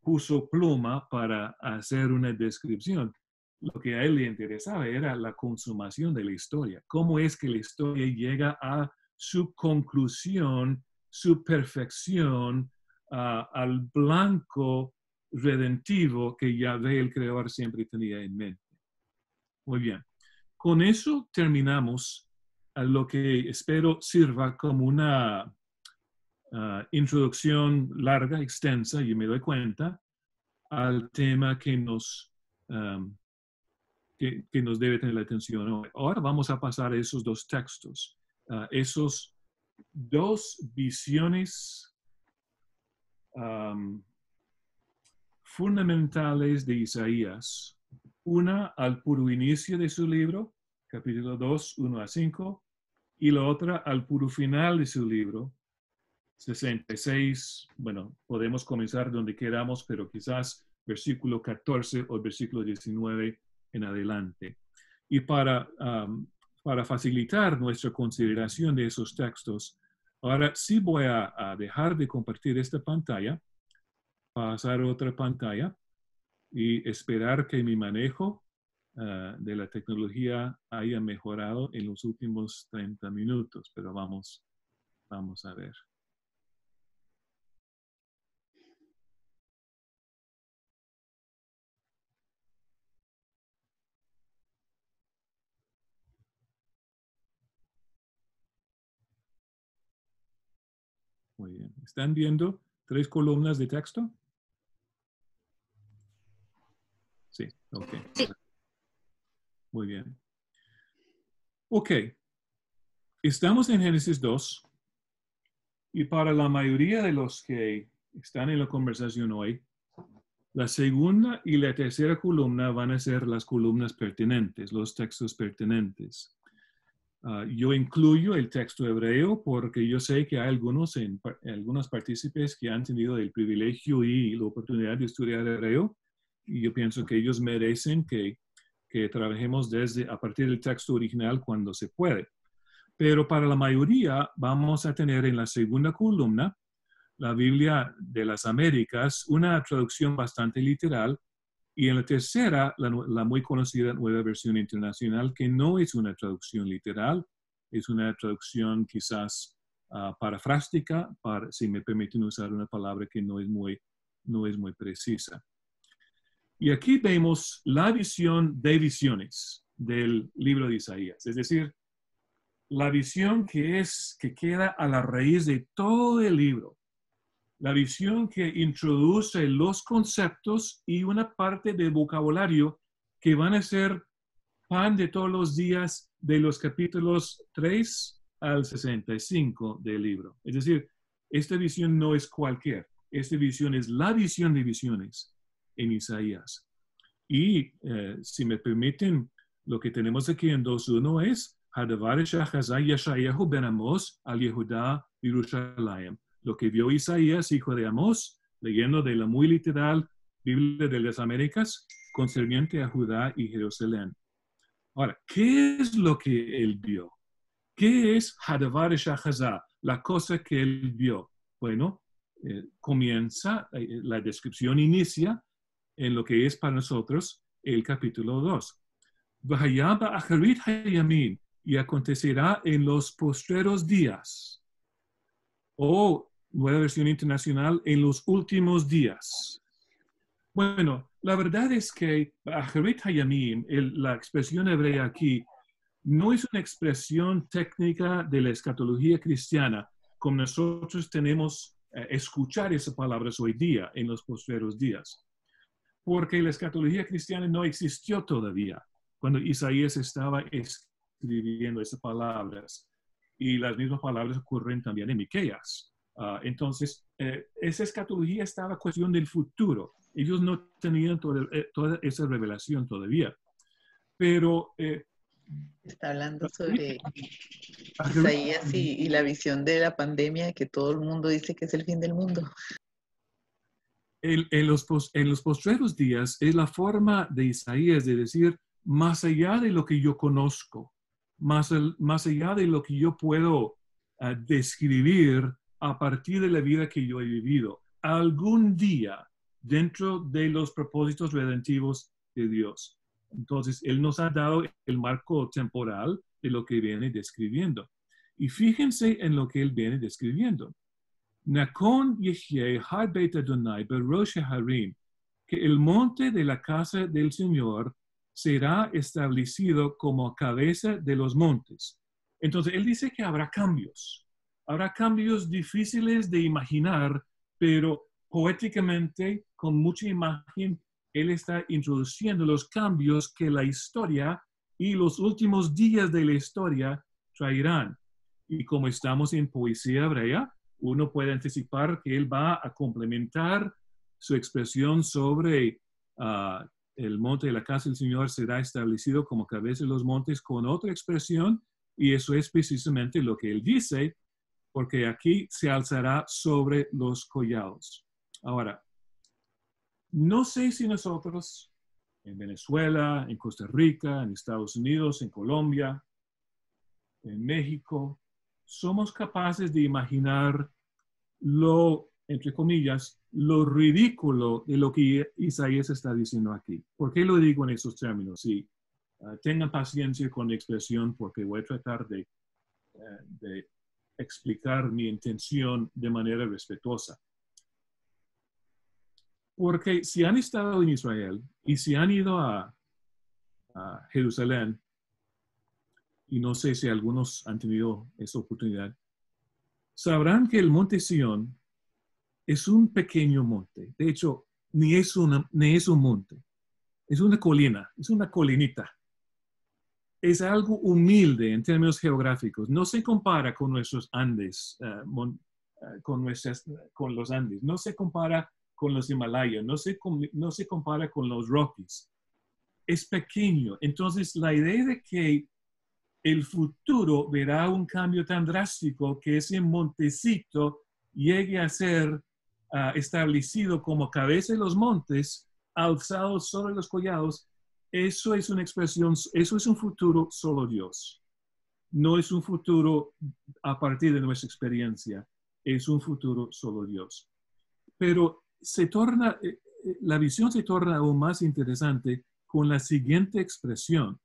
Speaker 2: puso pluma para hacer una descripción. Lo que a él le interesaba era la consumación de la historia. ¿Cómo es que la historia llega a su conclusión, su perfección, al blanco redentivo que Yahvé, el Creador, siempre tenía en mente? Muy bien. Con eso terminamos a lo que espero sirva como una introducción larga, extensa, y me doy cuenta, al tema que nos debe tener la atención hoy. Ahora vamos a pasar a esos dos textos, esos dos visiones fundamentales de Isaías. Una al puro inicio de su libro, capítulo 2, 1 a 5, y la otra al puro final de su libro, 66, bueno, podemos comenzar donde queramos, pero quizás versículo 14 o versículo 19 en adelante. Y para facilitar nuestra consideración de esos textos, ahora sí voy a dejar de compartir esta pantalla, pasar a otra pantalla y esperar que mi manejo de la tecnología haya mejorado en los últimos 30 minutos, pero vamos a ver. Muy bien. ¿Están viendo 3 columnas de texto? Sí, ok.
Speaker 5: Sí.
Speaker 2: Muy bien. Ok. Estamos en Génesis 2 y para la mayoría de los que están en la conversación hoy, la segunda y la tercera columna van a ser las columnas pertinentes, los textos pertinentes. Yo incluyo el texto hebreo porque yo sé que hay algunos partícipes que han tenido el privilegio y la oportunidad de estudiar hebreo, y yo pienso que ellos merecen que trabajemos a partir del texto original cuando se puede. Pero para la mayoría vamos a tener en la segunda columna la Biblia de las Américas, una traducción bastante literal, y en la tercera, la muy conocida Nueva Versión Internacional, que no es una traducción literal, es una traducción quizás parafrástica, si me permiten usar una palabra que no es muy precisa. Y aquí vemos la visión de visiones del libro de Isaías, es decir, la visión que queda a la raíz de todo el libro. La visión que introduce los conceptos y una parte del vocabulario que van a ser pan de todos los días de los capítulos 3 al 65 del libro. Es decir, esta visión no es cualquier. Esta visión es la visión de visiones en Isaías. Y si me permiten, lo que tenemos aquí en 2.1 es Hadavar Shachazai Yeshayahu ben Amos al Yehuda Yerushalayim. Lo que vio Isaías, hijo de Amós, leyendo de la muy literal Biblia de las Américas, concerniente a Judá y Jerusalén. Ahora, ¿qué es lo que él vio? ¿Qué es Hadavar Shachazah? La cosa que él vio. Bueno, comienza, la descripción inicia en lo que es para nosotros el capítulo 2. Vahayaba acharit hayamim, y acontecerá en los postreros días. O Nueva Versión Internacional, en los últimos días. Bueno, la verdad es que Acharit Hayamim, la expresión hebrea aquí, no es una expresión técnica de la escatología cristiana, como nosotros tenemos escuchar esas palabras hoy día, en los postreros días. Porque la escatología cristiana no existió todavía, cuando Isaías estaba escribiendo esas palabras. Y las mismas palabras ocurren también en Miqueas. Entonces, esa escatología estaba cuestión del futuro. Ellos no tenían toda esa revelación todavía. Pero...
Speaker 5: está hablando sobre Isaías y la visión de la pandemia, que todo el mundo dice que es el fin del mundo.
Speaker 2: en los postreros días es la forma de Isaías de decir, más allá de lo que yo conozco, más allá de lo que yo puedo describir a partir de la vida que yo he vivido, algún día dentro de los propósitos redentivos de Dios. Entonces, Él nos ha dado el marco temporal de lo que viene describiendo. Y fíjense en lo que Él viene describiendo. Nakon Yehye Har Beit Adonai Berosh Harim, que el monte de la casa del Señor será establecido como cabeza de los montes. Entonces, Él dice que habrá cambios difíciles de imaginar, pero poéticamente, con mucha imagen, Él está introduciendo los cambios que la historia y los últimos días de la historia traerán. Y como estamos en poesía hebrea, uno puede anticipar que Él va a complementar su expresión sobre el monte de la casa del Señor será establecido como cabeza de los montes con otra expresión, y eso es precisamente lo que Él dice, porque aquí se alzará sobre los collados. Ahora, no sé si nosotros en Venezuela, en Costa Rica, en Estados Unidos, en Colombia, en México, somos capaces de imaginar entre comillas, lo ridículo de lo que Isaías está diciendo aquí. ¿Por qué lo digo en esos términos? Sí, tengan paciencia con la expresión porque voy a tratar de explicar mi intención de manera respetuosa. Porque si han estado en Israel y si han ido a Jerusalén, y no sé si algunos han tenido esa oportunidad, sabrán que el monte Sión es un pequeño monte. De hecho, ni es un monte. Es una colina, es una colinita. Es algo humilde en términos geográficos. No se compara con nuestros Andes, con los Andes. No se compara con los Himalayas. No se compara con los Rockies. Es pequeño. Entonces, la idea de que el futuro verá un cambio tan drástico que ese montecito llegue a ser establecido como cabeza de los montes, alzado sobre los collados, eso es una expresión, eso es un futuro solo Dios. No es un futuro a partir de nuestra experiencia, es un futuro solo Dios. Pero la visión se torna aún más interesante con la siguiente expresión.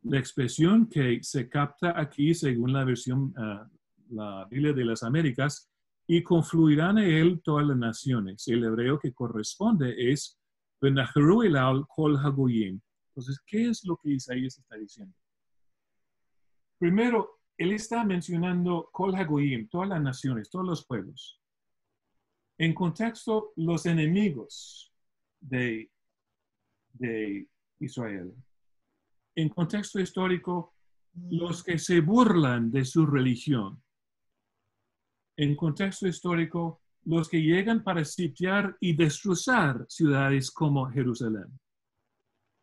Speaker 2: La expresión que se capta aquí según la versión, la Biblia de las Américas, y confluirán en él todas las naciones. El hebreo que corresponde es V'nachru elal kol hagoyim. Entonces, ¿qué es lo que Isaías está diciendo? Primero, él está mencionando kol hagoyim, todas las naciones, todos los pueblos. En contexto, los enemigos de Israel. En contexto histórico, los que se burlan de su religión. En contexto histórico, los que llegan para sitiar y destrozar ciudades como Jerusalén.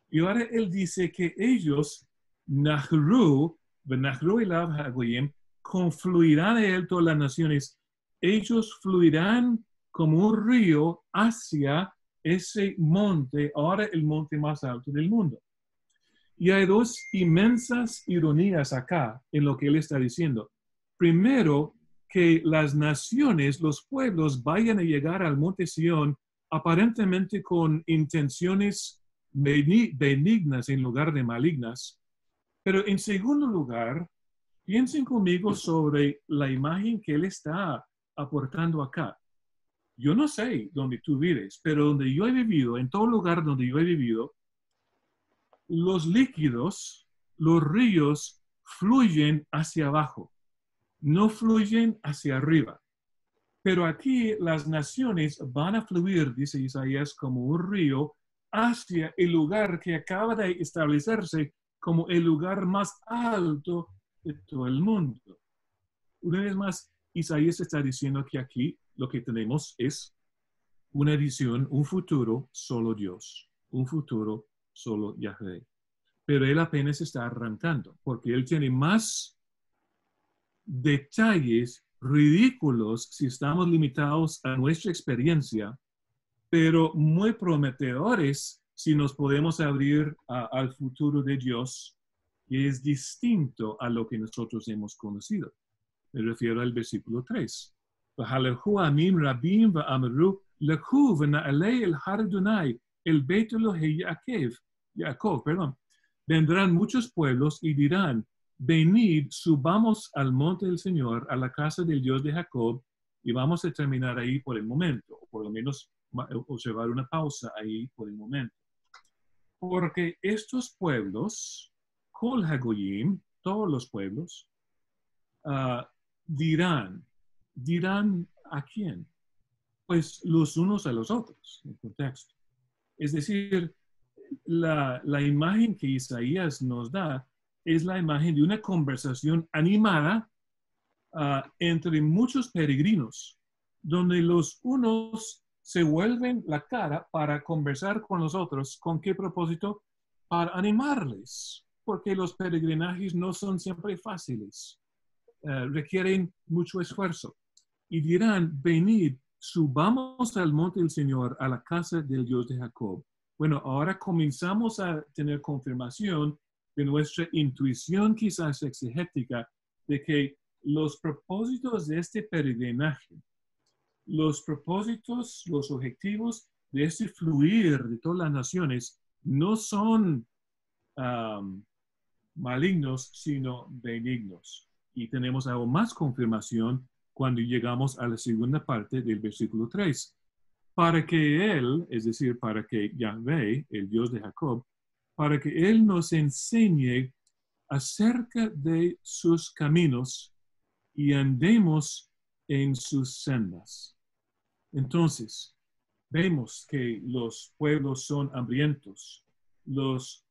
Speaker 2: Y ahora él dice que ellos, Nahru elav hagoyim, confluirán en él todas las naciones. Ellos fluirán como un río hacia ese monte, ahora el monte más alto del mundo. Y hay dos inmensas ironías acá en lo que él está diciendo. Primero, que las naciones, los pueblos vayan a llegar al monte Sión aparentemente con intenciones benignas en lugar de malignas. Pero en segundo lugar, piensen conmigo sobre la imagen que él está aportando acá. Yo no sé dónde tú vives, pero donde yo he vivido, en todo lugar donde yo he vivido, los líquidos, los ríos fluyen hacia abajo, no fluyen hacia arriba. Pero aquí las naciones van a fluir, dice Isaías, como un río hacia el lugar que acaba de establecerse como el lugar más alto de todo el mundo. Una vez más, Isaías está diciendo que aquí lo que tenemos es una visión, un futuro solo Dios, un futuro solo Yahvé. Pero él apenas está arrancando, porque él tiene más detalles ridículos si estamos limitados a nuestra experiencia, pero muy prometedores si nos podemos abrir al futuro de Dios, que es distinto a lo que nosotros hemos conocido. Me refiero al versículo 3. Vendrán muchos pueblos y dirán, venid, subamos al monte del Señor, a la casa del Dios de Jacob, y vamos a terminar ahí por el momento, o por lo menos observar una pausa ahí por el momento. Porque estos pueblos, Kol Hagoyim, todos los pueblos, dirán ¿a quién? Pues los unos a los otros, en el contexto. Es decir, la imagen que Isaías nos da es la imagen de una conversación animada entre muchos peregrinos, donde los unos se vuelven la cara para conversar con los otros. ¿Con qué propósito? Para animarles, porque los peregrinajes no son siempre fáciles, requieren mucho esfuerzo. Y dirán, venid, subamos al monte del Señor, a la casa del Dios de Jacob. Bueno, ahora comenzamos a tener confirmación de nuestra intuición quizás exegética de que los propósitos de este peregrinaje, los propósitos, los objetivos de este fluir de todas las naciones no son malignos, sino benignos. Y tenemos aún más confirmación cuando llegamos a la segunda parte del versículo 3. Para que Él, es decir, para que Yahvé, el Dios de Jacob, para que Él nos enseñe acerca de sus caminos y andemos en sus sendas. Entonces, vemos que los pueblos son hambrientos, los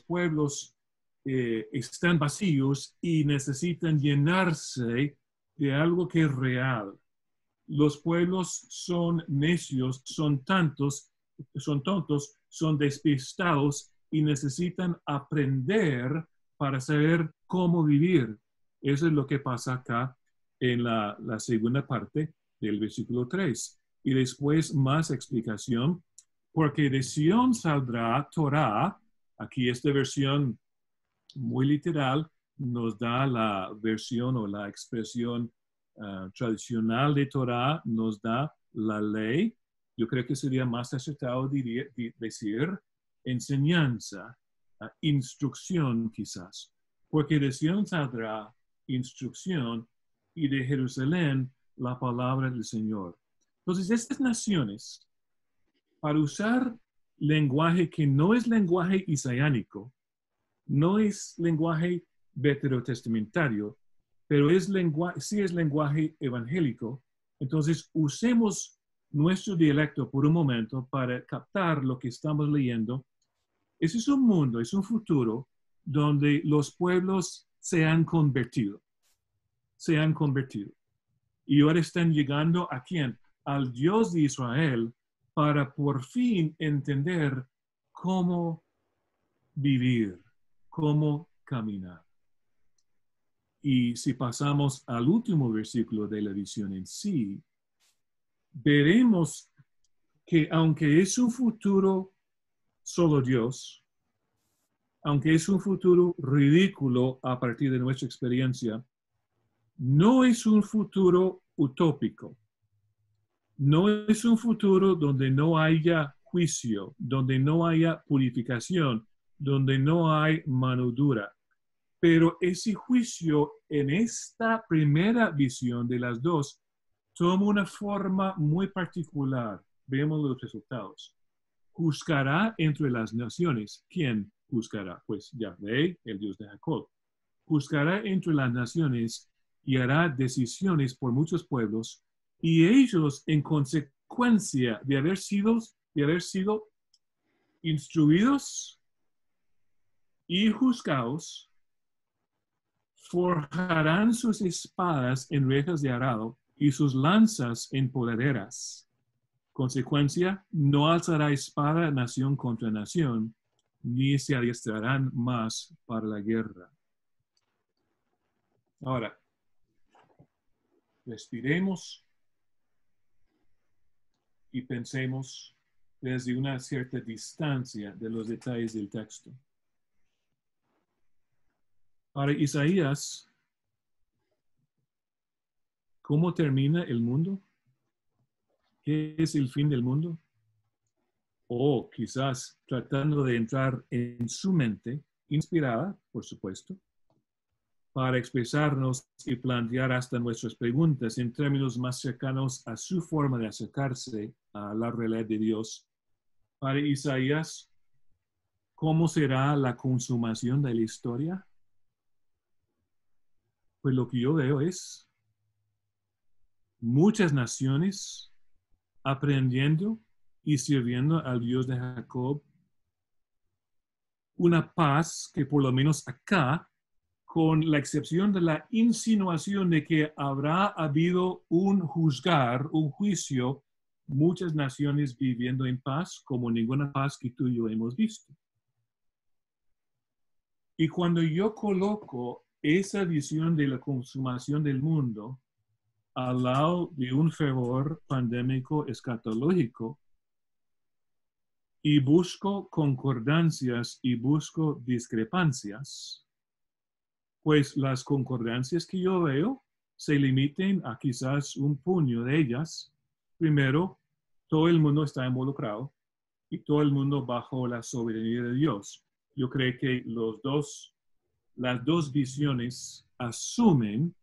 Speaker 2: pueblos están vacíos y necesitan llenarse de algo que es real. Los pueblos son necios, son tontos, son despistados y necesitan aprender para saber cómo vivir. Eso es lo que pasa acá en la segunda parte del versículo 3. Y después más explicación, porque de Sion saldrá Torah. Aquí esta versión muy literal nos da la versión o la expresión tradicional de Torah, nos da la ley. Yo creo que sería más acertado decir enseñanza, instrucción quizás, porque de Sion saldrá instrucción y de Jerusalén la palabra del Señor. Entonces, estas naciones, para usar lenguaje que no es lenguaje isaiánico, no es lenguaje veterotestamentario, pero sí es lenguaje evangélico. Entonces, usemos nuestro dialecto por un momento para captar lo que estamos leyendo. Ese es un mundo, es un futuro donde los pueblos se han convertido. Y ahora están llegando ¿a quién? Al Dios de Israel para por fin entender cómo vivir, cómo caminar. Y si pasamos al último versículo de la visión en sí, veremos que aunque es un futuro solo Dios, aunque es un futuro ridículo a partir de nuestra experiencia, no es un futuro utópico. No es un futuro donde no haya juicio, donde no haya purificación, donde no hay mano dura. Pero ese juicio en esta primera visión de las dos toma una forma muy particular. Veamos los resultados. Juzgará entre las naciones. ¿Quién juzgará? Pues Yahvé, el Dios de Jacob. Juzgará entre las naciones y hará decisiones por muchos pueblos, y ellos, en consecuencia de haber sido instruidos y juzgados, forjarán sus espadas en rejas de arado y sus lanzas en podaderas. Consecuencia, no alzará espada nación contra nación, ni se adiestrarán más para la guerra. Ahora, respiremos y pensemos desde una cierta distancia de los detalles del texto. Para Isaías, ¿cómo termina el mundo? ¿Qué es el fin del mundo? O quizás tratando de entrar en su mente, inspirada, por supuesto, para expresarnos y plantear hasta nuestras preguntas en términos más cercanos a su forma de acercarse a la realidad de Dios. Para Isaías, ¿cómo será la consumación de la historia? Pues lo que yo veo es muchas naciones aprendiendo y sirviendo al Dios de Jacob, una paz que por lo menos acá, con la excepción de la insinuación de que habrá habido un juzgar, un juicio, muchas naciones viviendo en paz como ninguna paz que tú y yo hemos visto. Y cuando yo coloco esa visión de la consumación del mundo al lado de un fervor pandémico escatológico, y busco concordancias y busco discrepancias, pues las concordancias que yo veo se limiten a quizás un puño de ellas. Primero, todo el mundo está involucrado y todo el mundo bajo la soberanía de Dios. Yo creo que las dos visiones asumen,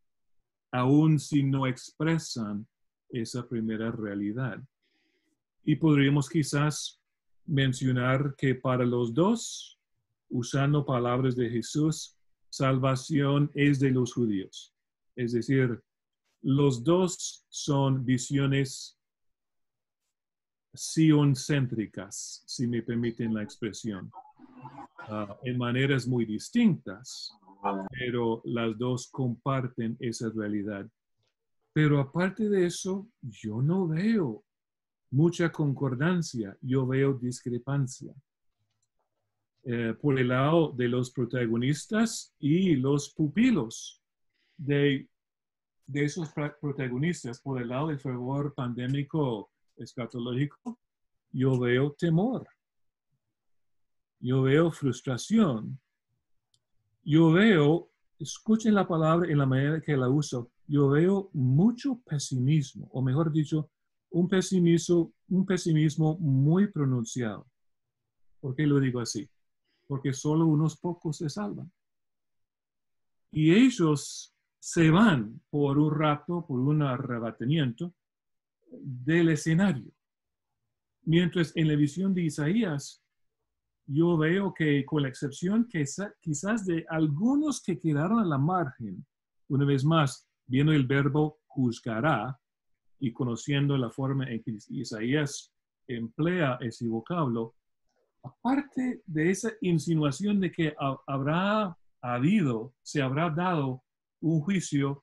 Speaker 2: aun si no expresan esa primera realidad. Y podríamos quizás mencionar que para los dos, usando palabras de Jesús, salvación es de los judíos. Es decir, los dos son visiones sioncéntricas, si me permiten la expresión, en maneras muy distintas, pero las dos comparten esa realidad. Pero aparte de eso, yo no veo mucha concordancia, yo veo discrepancia. Por el lado de los protagonistas y los pupilos de esos protagonistas, por el lado del fervor pandémico escatológico, yo veo temor, yo veo frustración, yo veo, escuchen la palabra en la manera que la uso, yo veo mucho pesimismo, o mejor dicho, un pesimismo muy pronunciado. ¿Por qué lo digo así? Porque solo unos pocos se salvan. Y ellos se van por un rato, por un arrebatamiento del escenario. Mientras en la visión de Isaías, yo veo que con la excepción que quizás de algunos que quedaron a la margen, una vez más, viendo el verbo juzgará y conociendo la forma en que Isaías emplea ese vocablo, aparte de esa insinuación de que se habrá dado un juicio,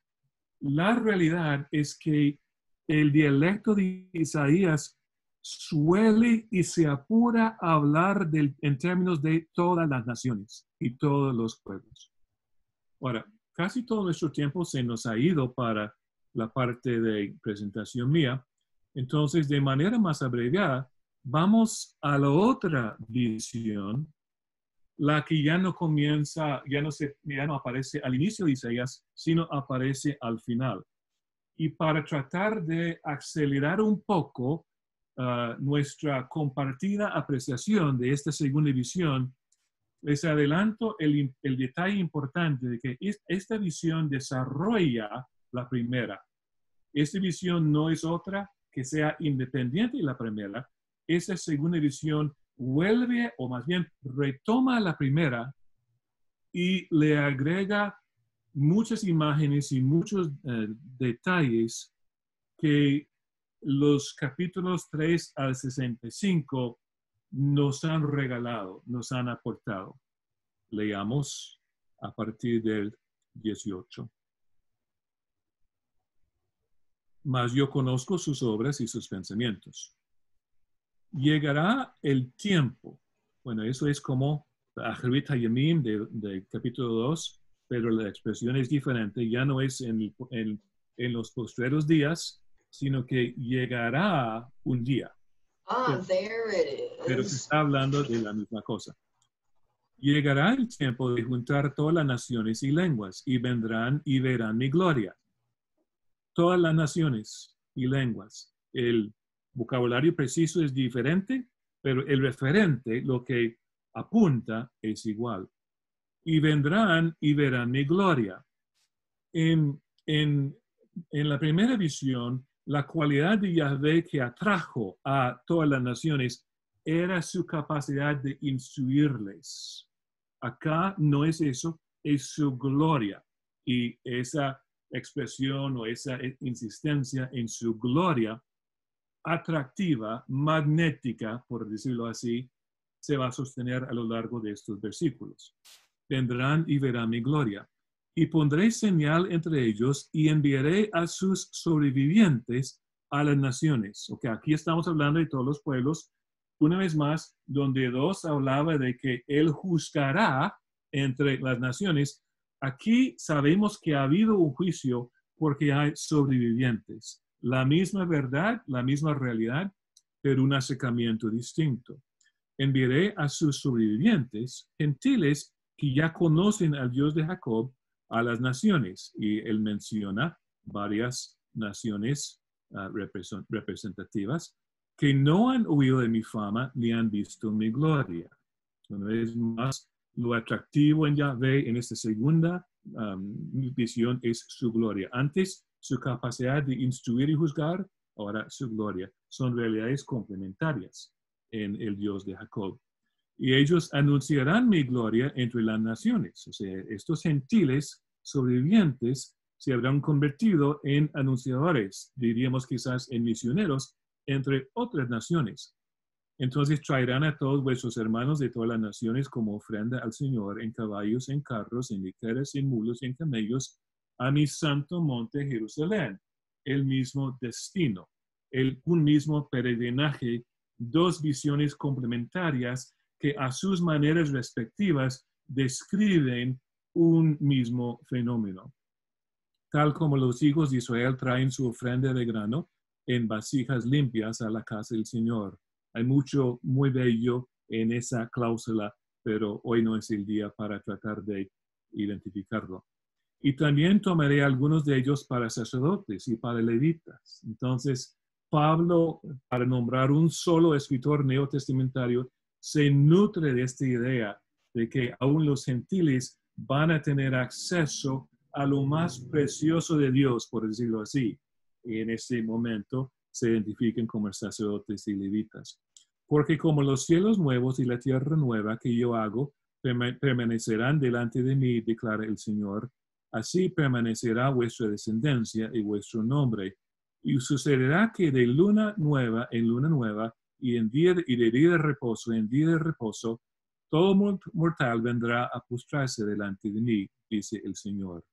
Speaker 2: la realidad es que el dialecto de Isaías suele y se apura a hablar en términos de todas las naciones y todos los pueblos. Ahora, casi todo nuestro tiempo se nos ha ido para la parte de presentación mía. Entonces, de manera más abreviada, vamos a la otra visión, la que ya no comienza, ya no aparece al inicio de Isaías, sino aparece al final. Y para tratar de acelerar un poco nuestra compartida apreciación de esta segunda visión, les adelanto el detalle importante de que esta visión desarrolla la primera. Esta visión no es otra que sea independiente de la primera. Esa segunda visión vuelve, o más bien retoma la primera y le agrega muchas imágenes y muchos detalles que los capítulos 3 al 65 nos han regalado, nos han aportado. Leamos a partir del 18. Mas yo conozco sus obras y sus pensamientos. Llegará el tiempo. Bueno, eso es como Aharit Hayamim del capítulo 2, pero la expresión es diferente. Ya no es en los postreros días, sino que llegará un día.
Speaker 5: There it
Speaker 2: pero se
Speaker 5: is.
Speaker 2: está hablando de la misma cosa. Llegará el tiempo de juntar todas las naciones y lenguas, y vendrán y verán mi gloria. Todas las naciones y lenguas. El vocabulario preciso es diferente, pero el referente, lo que apunta, es igual. Y vendrán y verán mi gloria. En la primera visión, la cualidad de Yahvé que atrajo a todas las naciones era su capacidad de instruirles. Acá no es eso, es su gloria. Y esa expresión o esa insistencia en su gloria atractiva, magnética, por decirlo así, se va a sostener a lo largo de estos versículos. Vendrán y verán mi gloria. Y pondré señal entre ellos y enviaré a sus sobrevivientes a las naciones. Ok, aquí estamos hablando de todos los pueblos. Una vez más, donde 2 hablaba de que él juzgará entre las naciones. Aquí sabemos que ha habido un juicio porque hay sobrevivientes. La misma verdad, la misma realidad, pero un acercamiento distinto. Enviaré a sus sobrevivientes, gentiles que ya conocen al Dios de Jacob, a las naciones. Y él menciona varias naciones representativas que no han oído de mi fama ni han visto mi gloria. Una vez más, lo atractivo en Yahvé en esta segunda visión es su gloria. Antes, su capacidad de instruir y juzgar, ahora su gloria. Son realidades complementarias en el Dios de Jacob. Y ellos anunciarán mi gloria entre las naciones. O sea, estos gentiles sobrevivientes se habrán convertido en anunciadores, diríamos quizás en misioneros, entre otras naciones. Entonces traerán a todos vuestros hermanos de todas las naciones como ofrenda al Señor en caballos, en carros, en literas, en mulos, en camellos, a mi santo monte Jerusalén. El mismo destino, un mismo peregrinaje, 2 visiones complementarias que a sus maneras respectivas describen un mismo fenómeno. Tal como los hijos de Israel traen su ofrenda de grano en vasijas limpias a la casa del Señor. Hay mucho muy bello en esa cláusula, pero hoy no es el día para tratar de identificarlo. Y también tomaré algunos de ellos para sacerdotes y para levitas. Entonces, Pablo, para nombrar un solo escritor neotestamentario, se nutre de esta idea de que aún los gentiles van a tener acceso a lo más precioso de Dios, por decirlo así. Y en ese momento se identifican como sacerdotes y levitas. Porque como los cielos nuevos y la tierra nueva que yo hago permanecerán delante de mí, declara el Señor, así permanecerá vuestra descendencia y vuestro nombre. Y sucederá que de luna nueva en luna nueva y de día de reposo en día de reposo, todo mortal vendrá a postrarse delante de mí, dice el Señor.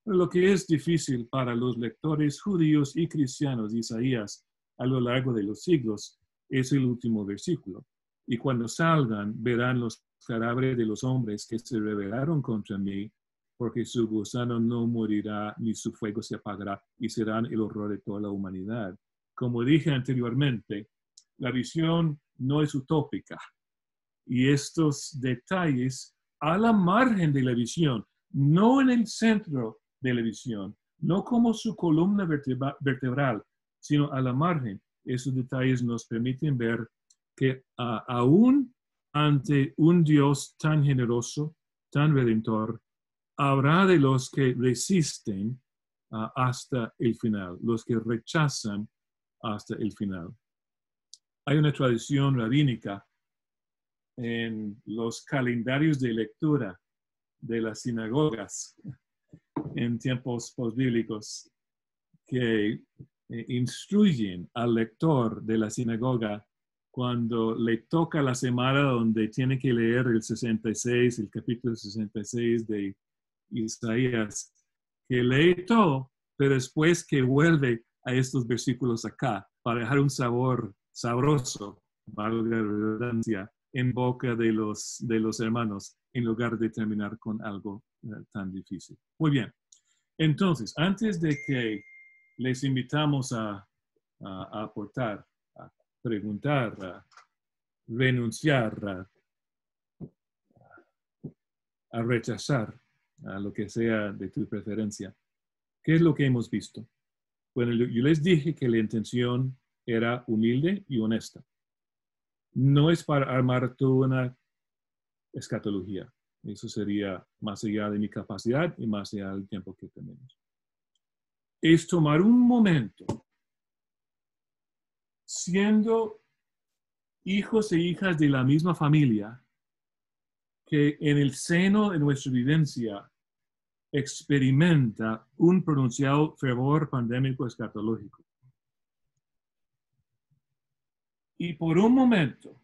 Speaker 2: Lo que es difícil para los lectores judíos y cristianos de Isaías a lo largo de los siglos es el último versículo. Y cuando salgan, verán los cadáveres de los hombres que se rebelaron contra mí, porque su gusano no morirá ni su fuego se apagará, y serán el horror de toda la humanidad. Como dije anteriormente, la visión no es utópica. Y estos detalles a la margen de la visión, no en el centro de la visión, no como su columna vertebral, sino a la margen. Esos detalles nos permiten ver que aún ante un Dios tan generoso, tan redentor, habrá de los que resisten hasta el final, los que rechazan hasta el final. Hay una tradición rabínica en los calendarios de lectura de las sinagogas en tiempos postbíblicos que instruyen al lector de la sinagoga cuando le toca la semana donde tiene que leer el capítulo 66 de Isaías, que lee todo, pero después que vuelve a estos versículos acá para dejar un sabor sabroso, valga la redundancia, en boca de los hermanos, en lugar de terminar con algo tan difícil. Muy bien. Entonces, antes de que les invitamos a aportar, preguntar, renunciar, a rechazar a lo que sea de tu preferencia. ¿Qué es lo que hemos visto? Bueno, yo les dije que la intención era humilde y honesta. No es para armar toda una escatología. Eso sería más allá de mi capacidad y más allá del tiempo que tenemos. Es tomar un momento, siendo hijos e hijas de la misma familia, que en el seno de nuestra vivencia experimenta un pronunciado fervor pandémico escatológico. Y por un momento,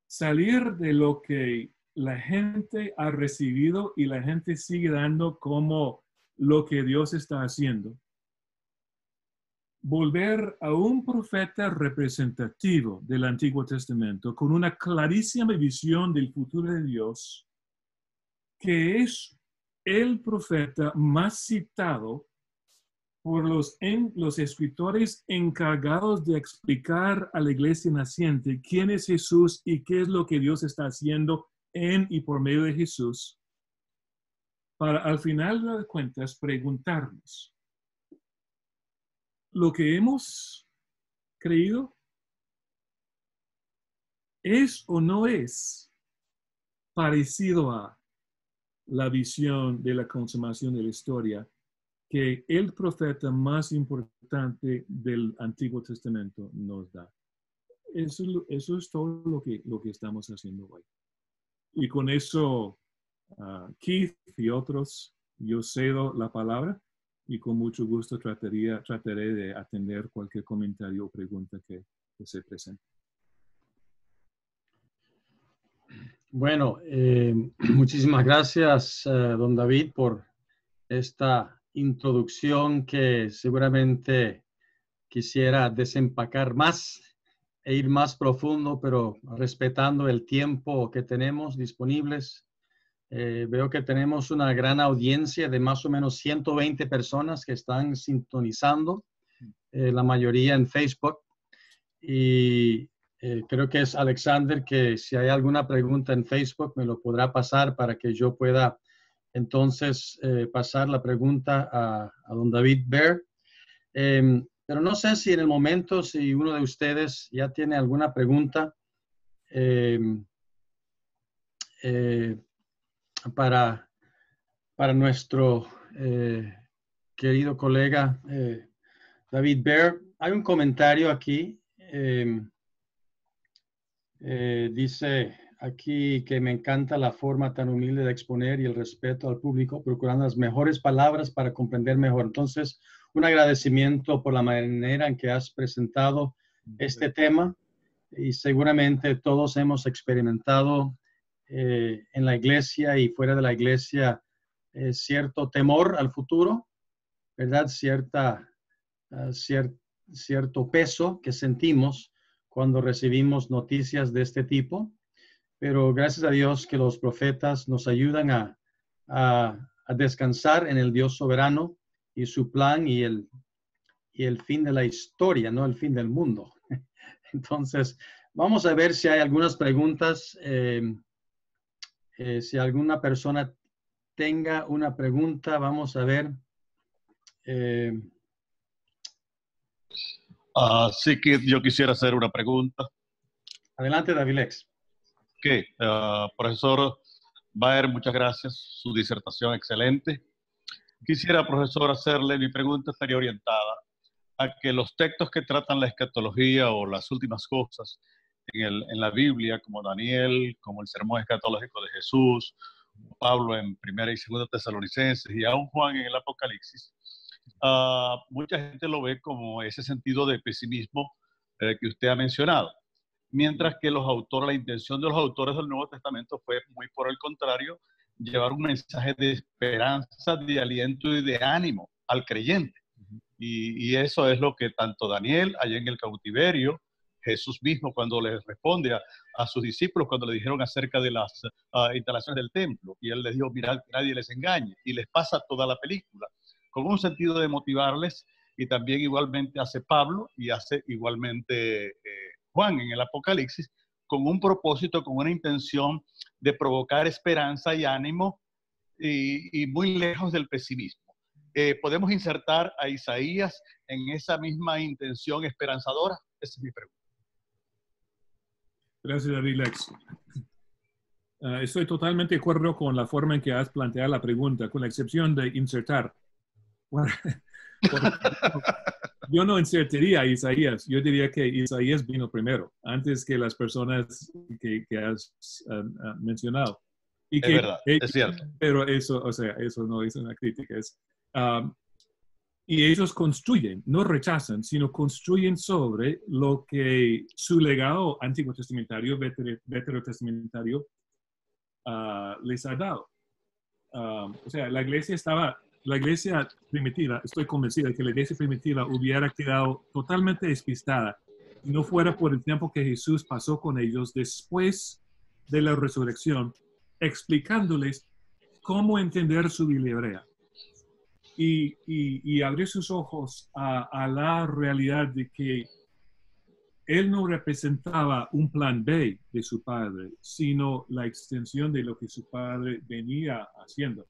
Speaker 2: salir de lo que la gente ha recibido y la gente sigue dando como lo que Dios está haciendo. Volver a un profeta representativo del Antiguo Testamento con una clarísima visión del futuro de Dios, que es el profeta más citado por los escritores encargados de explicar a la iglesia naciente quién es Jesús y qué es lo que Dios está haciendo en y por medio de Jesús, para al final de las cuentas preguntarnos, ¿lo que hemos creído es o no es parecido a la visión de la consumación de la historia que el profeta más importante del Antiguo Testamento nos da? Eso es todo lo que estamos haciendo hoy. Y con eso, Keith y otros, yo cedo la palabra y con mucho gusto trataré de atender cualquier comentario o pregunta que se presente.
Speaker 6: Bueno, muchísimas gracias, don David, por esta introducción que seguramente quisiera desempacar más e ir más profundo, pero respetando el tiempo que tenemos disponibles. Veo que tenemos una gran audiencia de más o menos 120 personas que están sintonizando, la mayoría en Facebook. Y creo que es Alexander, que si hay alguna pregunta en Facebook me lo podrá pasar para que yo pueda entonces pasar la pregunta a don David Baer. Pero no sé si en el momento, si uno de ustedes ya tiene alguna pregunta para nuestro querido colega David Baer. Hay un comentario aquí. Dice aquí que me encanta la forma tan humilde de exponer y el respeto al público, procurando las mejores palabras para comprender mejor. Entonces, un agradecimiento por la manera en que has presentado este tema, y seguramente todos hemos experimentado en la iglesia y fuera de la iglesia cierto temor al futuro, ¿verdad? Cierto peso que sentimos cuando recibimos noticias de este tipo, pero gracias a Dios que los profetas nos ayudan a descansar en el Dios soberano y su plan y el fin de la historia, no el fin del mundo. Entonces, vamos a ver si hay algunas preguntas. Si alguna persona tenga una pregunta, vamos a ver.
Speaker 7: Sí que yo quisiera hacer una pregunta.
Speaker 6: Adelante, David Lex.
Speaker 7: Profesor Baer, muchas gracias. Su disertación excelente. Quisiera, profesor, hacerle, mi pregunta estaría orientada a que los textos que tratan la escatología o las últimas cosas en la Biblia, como Daniel, como el sermón escatológico de Jesús, Pablo en Primera y Segunda Tesalonicenses y aún Juan en el Apocalipsis, mucha gente lo ve como ese sentido de pesimismo que usted ha mencionado. Mientras que la intención de los autores del Nuevo Testamento fue muy por el contrario, llevar un mensaje de esperanza, de aliento y de ánimo al creyente. Y eso es lo que tanto Daniel, allá en el cautiverio, Jesús mismo cuando les responde a sus discípulos cuando le dijeron acerca de las instalaciones del templo, y él les dijo, mirad que nadie les engañe, y les pasa toda la película, con un sentido de motivarles y también igualmente hace Pablo y hace igualmente Juan en el Apocalipsis, con un propósito, con una intención de provocar esperanza y ánimo y muy lejos del pesimismo. ¿Podemos insertar a Isaías en esa misma intención esperanzadora? Esa es mi pregunta.
Speaker 2: Gracias, David Lex. Estoy totalmente de acuerdo con la forma en que has planteado la pregunta, con la excepción de insertar. Bueno, yo no insertaría a Isaías. Yo diría que Isaías vino primero, antes que las personas que has mencionado. Y
Speaker 7: es verdad, es cierto.
Speaker 2: Pero eso, o sea, eso no es una crítica. Y ellos construyen, no rechazan, sino construyen sobre lo que su legado antiguo testamentario, veterotestamentario, les ha dado. O sea, la iglesia primitiva, estoy convencida de que la iglesia primitiva hubiera quedado totalmente despistada si no fuera por el tiempo que Jesús pasó con ellos después de la resurrección, explicándoles cómo entender su Biblia hebrea y abrir sus ojos a la realidad de que él no representaba un plan B de su padre, sino la extensión de lo que su padre venía haciendo.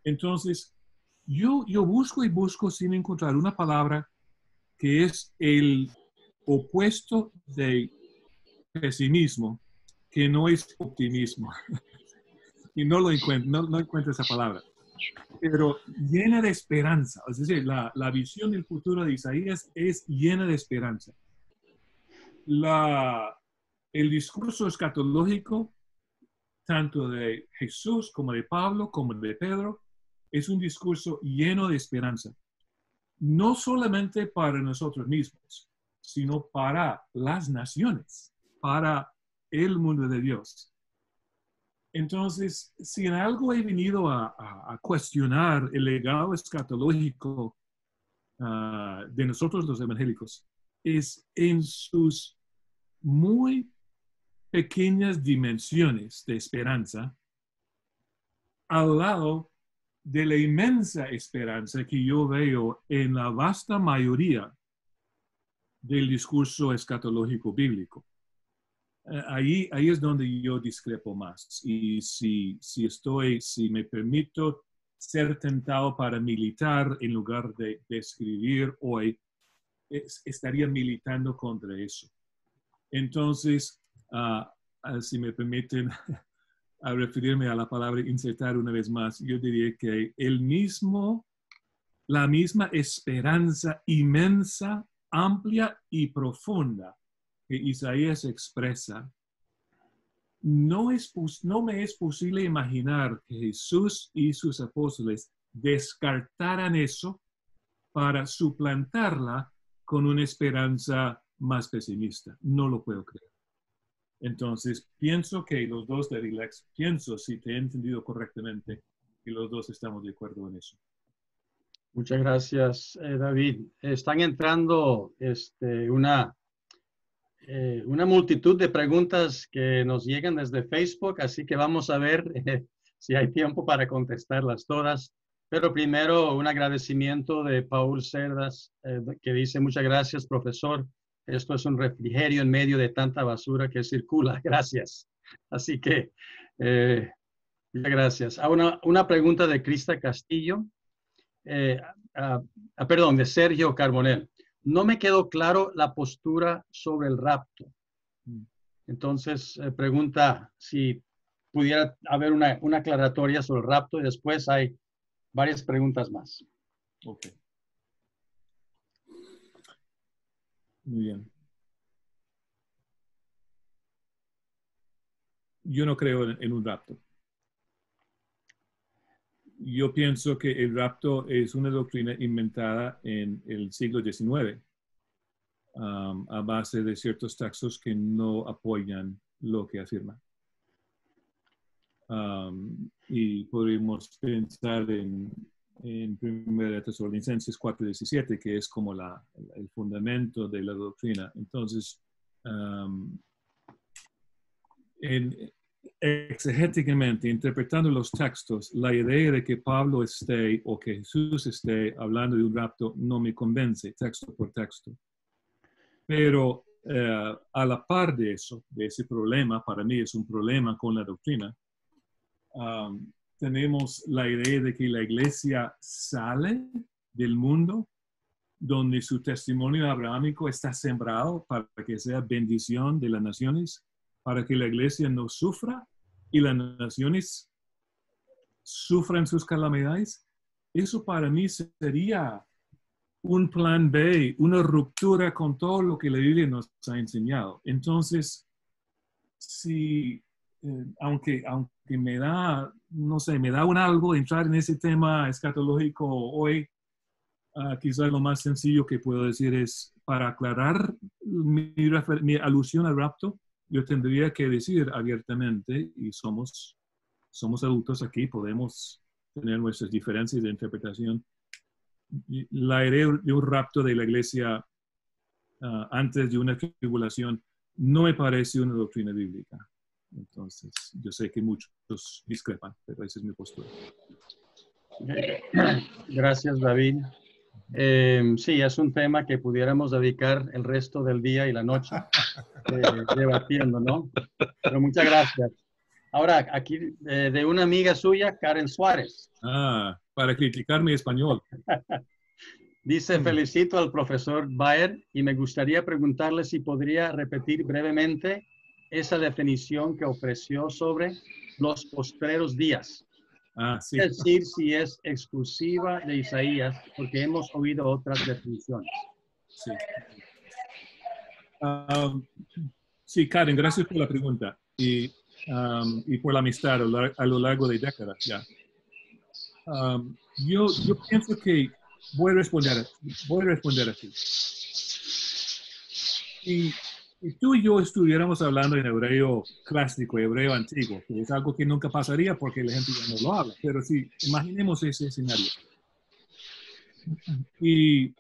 Speaker 2: Entonces, yo busco y busco sin encontrar una palabra que es el opuesto de pesimismo, que no es optimismo. Y no encuentro esa palabra. Pero llena de esperanza. Es decir, la visión del futuro de Isaías es llena de esperanza. El discurso escatológico, tanto de Jesús como de Pablo, como de Pedro, es un discurso lleno de esperanza. No solamente para nosotros mismos, sino para las naciones, para el mundo de Dios. Entonces, si en algo he venido a cuestionar el legado escatológico de nosotros los evangélicos, es en sus muy pequeñas dimensiones de esperanza, al lado de la inmensa esperanza que yo veo en la vasta mayoría del discurso escatológico bíblico. Ahí es donde yo discrepo más. Y si me permito ser tentado para militar en lugar de escribir hoy, estaría militando contra eso. Entonces, si me permiten a referirme a la palabra insertar una vez más, yo diría que la misma esperanza inmensa, amplia y profunda que Isaías expresa, no me es posible imaginar que Jesús y sus apóstoles descartaran eso para suplantarla con una esperanza más pesimista. No lo puedo creer. Entonces, pienso que los dos, David Lex, si te he entendido correctamente, que los dos estamos de acuerdo en eso.
Speaker 6: Muchas gracias, David. Están entrando una multitud de preguntas que nos llegan desde Facebook, así que vamos a ver si hay tiempo para contestarlas todas. Pero primero, un agradecimiento de Paul Cerdas, que dice: muchas gracias, profesor. Esto es un refrigerio en medio de tanta basura que circula. Gracias. Así que, muchas gracias. Una pregunta de Crista Castillo. Perdón, de Sergio Carbonell. No me quedó claro la postura sobre el rapto. Entonces, pregunta si pudiera haber una aclaratoria sobre el rapto, y después hay varias preguntas más.
Speaker 2: Ok. Muy bien. Yo no creo en un rapto. Yo pienso que el rapto es una doctrina inventada en el siglo XIX a base de ciertos textos que no apoyan lo que afirma. Y podríamos pensar en 1 Tesalonicenses 4:17, que es como el fundamento de la doctrina. Entonces, exegéticamente, interpretando los textos, la idea de que Pablo esté o que Jesús esté hablando de un rapto no me convence, texto por texto. Pero a la par de eso, de ese problema, para mí es un problema con la doctrina, tenemos la idea de que la iglesia sale del mundo donde su testimonio abrahámico está sembrado para que sea bendición de las naciones, para que la iglesia no sufra y las naciones sufran sus calamidades. Eso para mí sería un plan B, una ruptura con todo lo que la Biblia nos ha enseñado. Entonces, si, aunque me da, no sé, me da un algo entrar en ese tema escatológico hoy, quizás lo más sencillo que puedo decir es, para aclarar mi alusión al rapto, yo tendría que decir abiertamente, y somos adultos aquí, podemos tener nuestras diferencias de interpretación, la idea de un rapto de la iglesia antes de una tribulación no me parece una doctrina bíblica. Entonces, yo sé que muchos discrepan, pero esa es mi postura.
Speaker 6: Gracias, David. Sí, es un tema que pudiéramos dedicar el resto del día y la noche debatiendo, ¿no? Pero muchas gracias. Ahora, aquí de una amiga suya, Karen Suárez.
Speaker 2: Para criticar mi español.
Speaker 6: Dice, felicito al profesor Baer y me gustaría preguntarle si podría repetir brevemente esa definición que ofreció sobre los postreros días.
Speaker 2: Sí.
Speaker 6: Es decir, si es exclusiva de Isaías, porque hemos oído otras definiciones.
Speaker 2: Sí. Sí, Karen, gracias por la pregunta y por la amistad a lo largo de décadas ya. Yo pienso que voy a responder así. Si tú y yo estuviéramos hablando en hebreo clásico, hebreo antiguo, que es algo que nunca pasaría porque la gente ya no lo habla, pero si imaginemos ese escenario. Y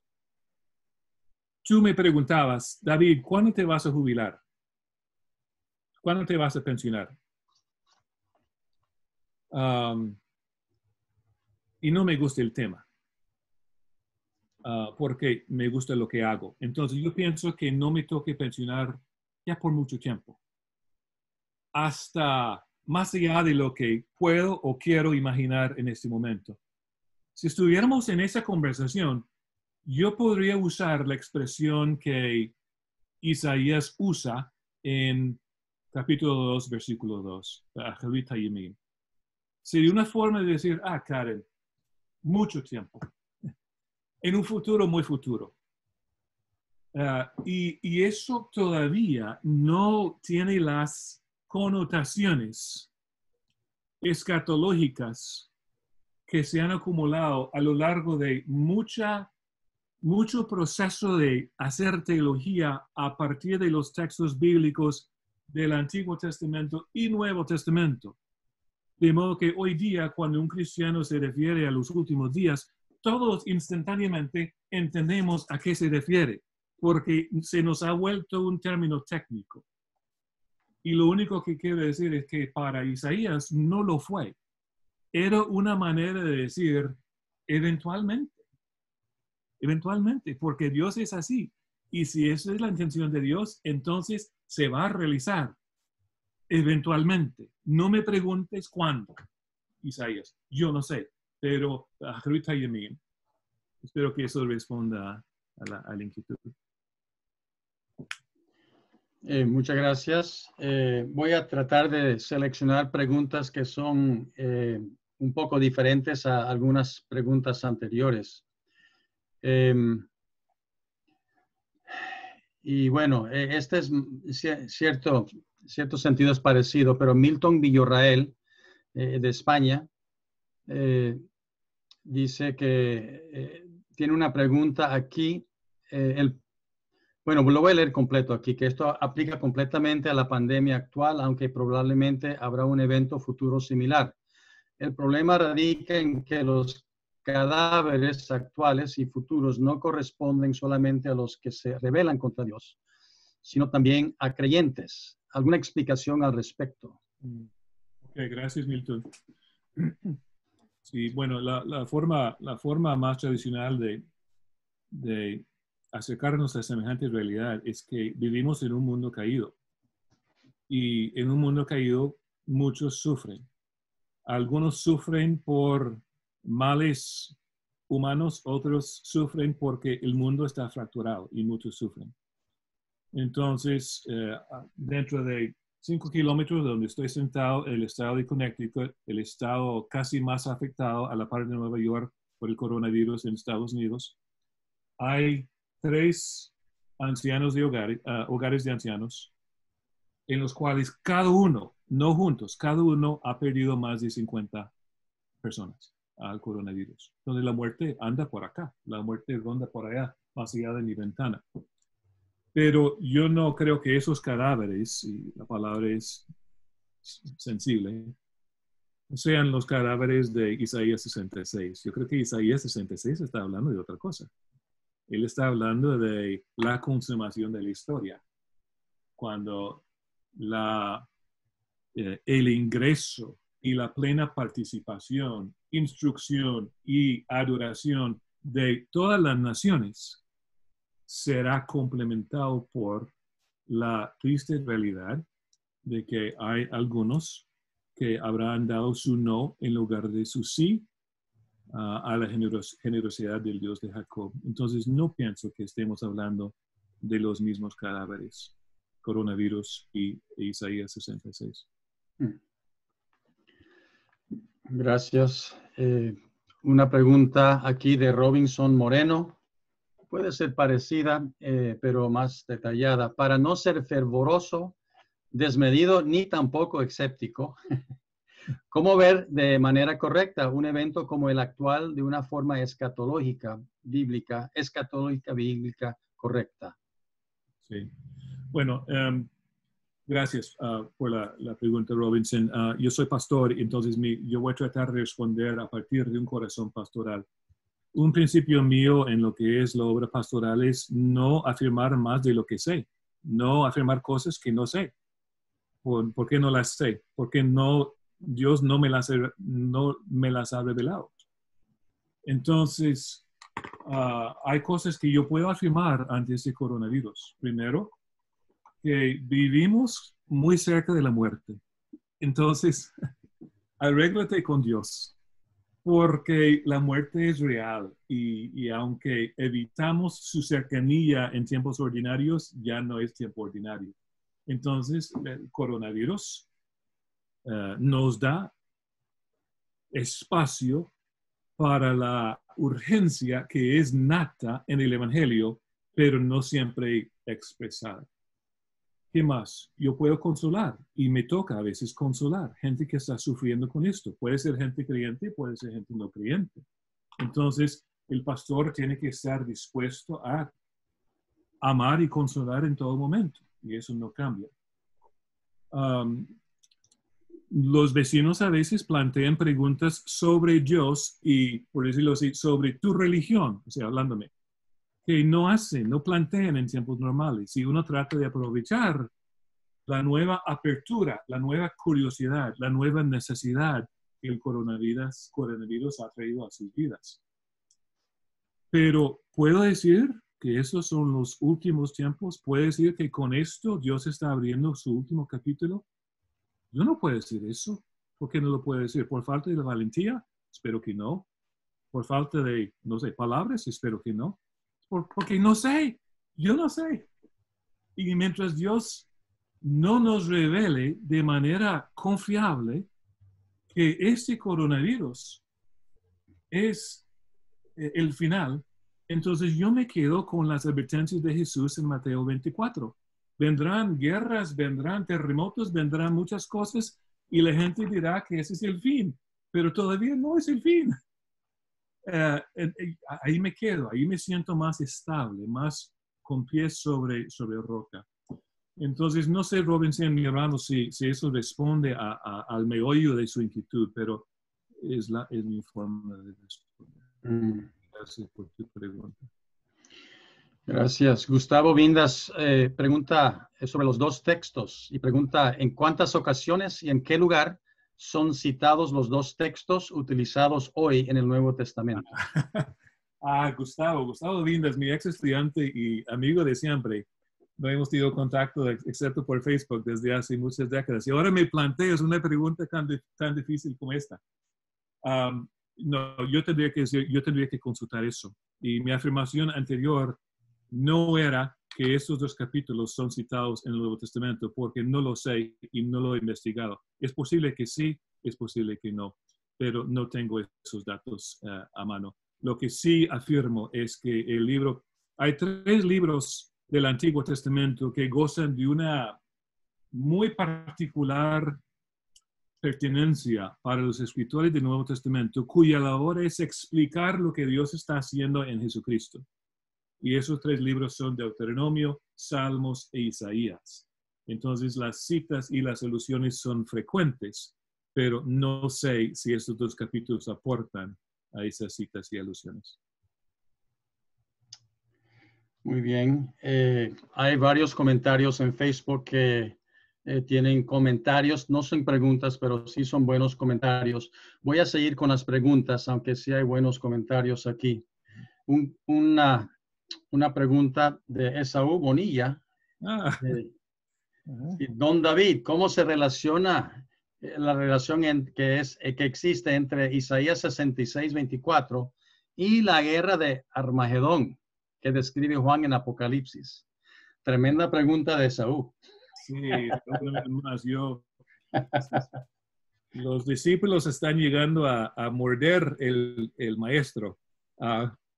Speaker 2: tú me preguntabas, David, ¿cuándo te vas a jubilar? ¿Cuándo te vas a pensionar? Y no me gusta el tema. Porque me gusta lo que hago. Entonces yo pienso que no me toque pensionar ya por mucho tiempo. Hasta más allá de lo que puedo o quiero imaginar en este momento. Si estuviéramos en esa conversación, yo podría usar la expresión que Isaías usa en capítulo 2, versículo 2. Sería una forma de decir, Karen, mucho tiempo. En un futuro muy futuro. Y eso todavía no tiene las connotaciones escatológicas que se han acumulado a lo largo de mucho proceso de hacer teología a partir de los textos bíblicos del Antiguo Testamento y Nuevo Testamento. De modo que hoy día, cuando un cristiano se refiere a los últimos días, todos instantáneamente entendemos a qué se refiere, porque se nos ha vuelto un término técnico. Y lo único que quiero decir es que para Isaías no lo fue. Era una manera de decir eventualmente, porque Dios es así. Y si esa es la intención de Dios, entonces se va a realizar eventualmente. No me preguntes cuándo, Isaías. Yo no sé. Pero espero que eso responda a la inquietud.
Speaker 6: Muchas gracias. Voy a tratar de seleccionar preguntas que son un poco diferentes a algunas preguntas anteriores. Y bueno, este es cierto sentido es parecido, pero Milton Villarrael de España dice que tiene una pregunta aquí. Bueno, lo voy a leer completo aquí, que esto aplica completamente a la pandemia actual, aunque probablemente habrá un evento futuro similar. El problema radica en que los cadáveres actuales y futuros no corresponden solamente a los que se rebelan contra Dios, sino también a creyentes. ¿Alguna explicación al respecto?
Speaker 2: Ok, gracias, Milton. Sí, bueno, la forma más tradicional de acercarnos a semejante realidad es que vivimos en un mundo caído. Y en un mundo caído, muchos sufren. Algunos sufren por males humanos, otros sufren porque el mundo está fracturado y muchos sufren. Entonces, dentro de 5 kilómetros de donde estoy sentado, el estado de Connecticut, el estado casi más afectado a la parte de Nueva York por el coronavirus en Estados Unidos, hay 3 ancianos de hogares de ancianos, en los cuales cada uno, no juntos, cada uno ha perdido más de 50 personas al coronavirus. Donde la muerte anda por acá, la muerte ronda por allá, más allá de mi ventana. Pero yo no creo que esos cadáveres, y la palabra es sensible, sean los cadáveres de Isaías 66. Yo creo que Isaías 66 está hablando de otra cosa. Él está hablando de la consumación de la historia. Cuando el ingreso y la plena participación, instrucción y adoración de todas las naciones será complementado por la triste realidad de que hay algunos que habrán dado su no en lugar de su sí a la generosidad del Dios de Jacob. Entonces no pienso que estemos hablando de los mismos cadáveres, coronavirus y Isaías 66.
Speaker 6: Gracias. Una pregunta aquí de Robinson Moreno. Puede ser parecida, pero más detallada. Para no ser fervoroso, desmedido, ni tampoco escéptico, ¿cómo ver de manera correcta un evento como el actual de una forma escatológica bíblica correcta?
Speaker 2: Sí. Bueno, gracias por la pregunta, Robinson. Yo soy pastor, entonces yo voy a tratar de responder a partir de un corazón pastoral. Un principio mío en lo que es la obra pastoral es no afirmar más de lo que sé, no afirmar cosas que no sé. ¿Por qué no las sé? Porque Dios no me las ha revelado. Entonces, hay cosas que yo puedo afirmar ante este coronavirus. Primero, que vivimos muy cerca de la muerte. Entonces, arréglate con Dios, porque la muerte es real y aunque evitamos su cercanía en tiempos ordinarios, ya no es tiempo ordinario. Entonces, el coronavirus nos da espacio para la urgencia que es nata en el Evangelio, pero no siempre expresada. ¿Qué más? Yo puedo consolar y me toca a veces consolar gente que está sufriendo con esto. Puede ser gente creyente, puede ser gente no creyente. Entonces, el pastor tiene que estar dispuesto a amar y consolar en todo momento, y eso no cambia. Los vecinos a veces plantean preguntas sobre Dios y, por decirlo así, sobre tu religión, o sea, hablándome, que no plantean en tiempos normales. Y uno trata de aprovechar la nueva apertura, la nueva curiosidad, la nueva necesidad que el coronavirus ha traído a sus vidas. Pero puedo decir que esos son los últimos tiempos. Puedo decir que con esto Dios está abriendo su último capítulo. Yo no puedo decir eso. ¿Por qué no lo puedo decir? ¿Por falta de valentía? Espero que no. ¿Por falta de, no sé, palabras? Espero que no. Porque no sé. Yo no sé. Y mientras Dios no nos revele de manera confiable que este coronavirus es el final, entonces yo me quedo con las advertencias de Jesús en Mateo 24. Vendrán guerras, vendrán terremotos, vendrán muchas cosas y la gente dirá que ese es el fin, pero todavía no es el fin. Ahí me quedo, ahí me siento más estable, más con pies sobre roca. Entonces, no sé, Robinson, mi hermano, si eso responde al meollo de su inquietud, pero es mi forma de responder. Gracias por tu pregunta.
Speaker 6: Gracias. Gustavo Vindas pregunta sobre los dos textos y pregunta en cuántas ocasiones y en qué lugar son citados los dos textos utilizados hoy en el Nuevo Testamento.
Speaker 2: Gustavo Vindas, mi ex estudiante y amigo de siempre. No hemos tenido contacto excepto por Facebook desde hace muchas décadas. Y ahora me planteas una pregunta tan difícil como esta. No, yo tendría que consultar eso. Y mi afirmación anterior no era que estos dos capítulos son citados en el Nuevo Testamento, porque no lo sé y no lo he investigado. Es posible que sí, es posible que no, pero no tengo esos datos a mano. Lo que sí afirmo es que hay 3 libros del Antiguo Testamento que gozan de una muy particular pertinencia para los escritores del Nuevo Testamento, cuya labor es explicar lo que Dios está haciendo en Jesucristo. Y esos 3 libros son Deuteronomio, Salmos e Isaías. Entonces las citas y las alusiones son frecuentes, pero no sé si estos 2 capítulos aportan a esas citas y alusiones.
Speaker 6: Muy bien. Hay varios comentarios en Facebook que tienen comentarios, no son preguntas, pero sí son buenos comentarios. Voy a seguir con las preguntas, aunque sí hay buenos comentarios aquí. Una pregunta de Esaú Bonilla. Don David, ¿cómo se relaciona la relación que existe entre Isaías 66:24 y la guerra de Armagedón que describe Juan en Apocalipsis? Tremenda pregunta de Esaú.
Speaker 2: Sí, los discípulos están llegando a morder el maestro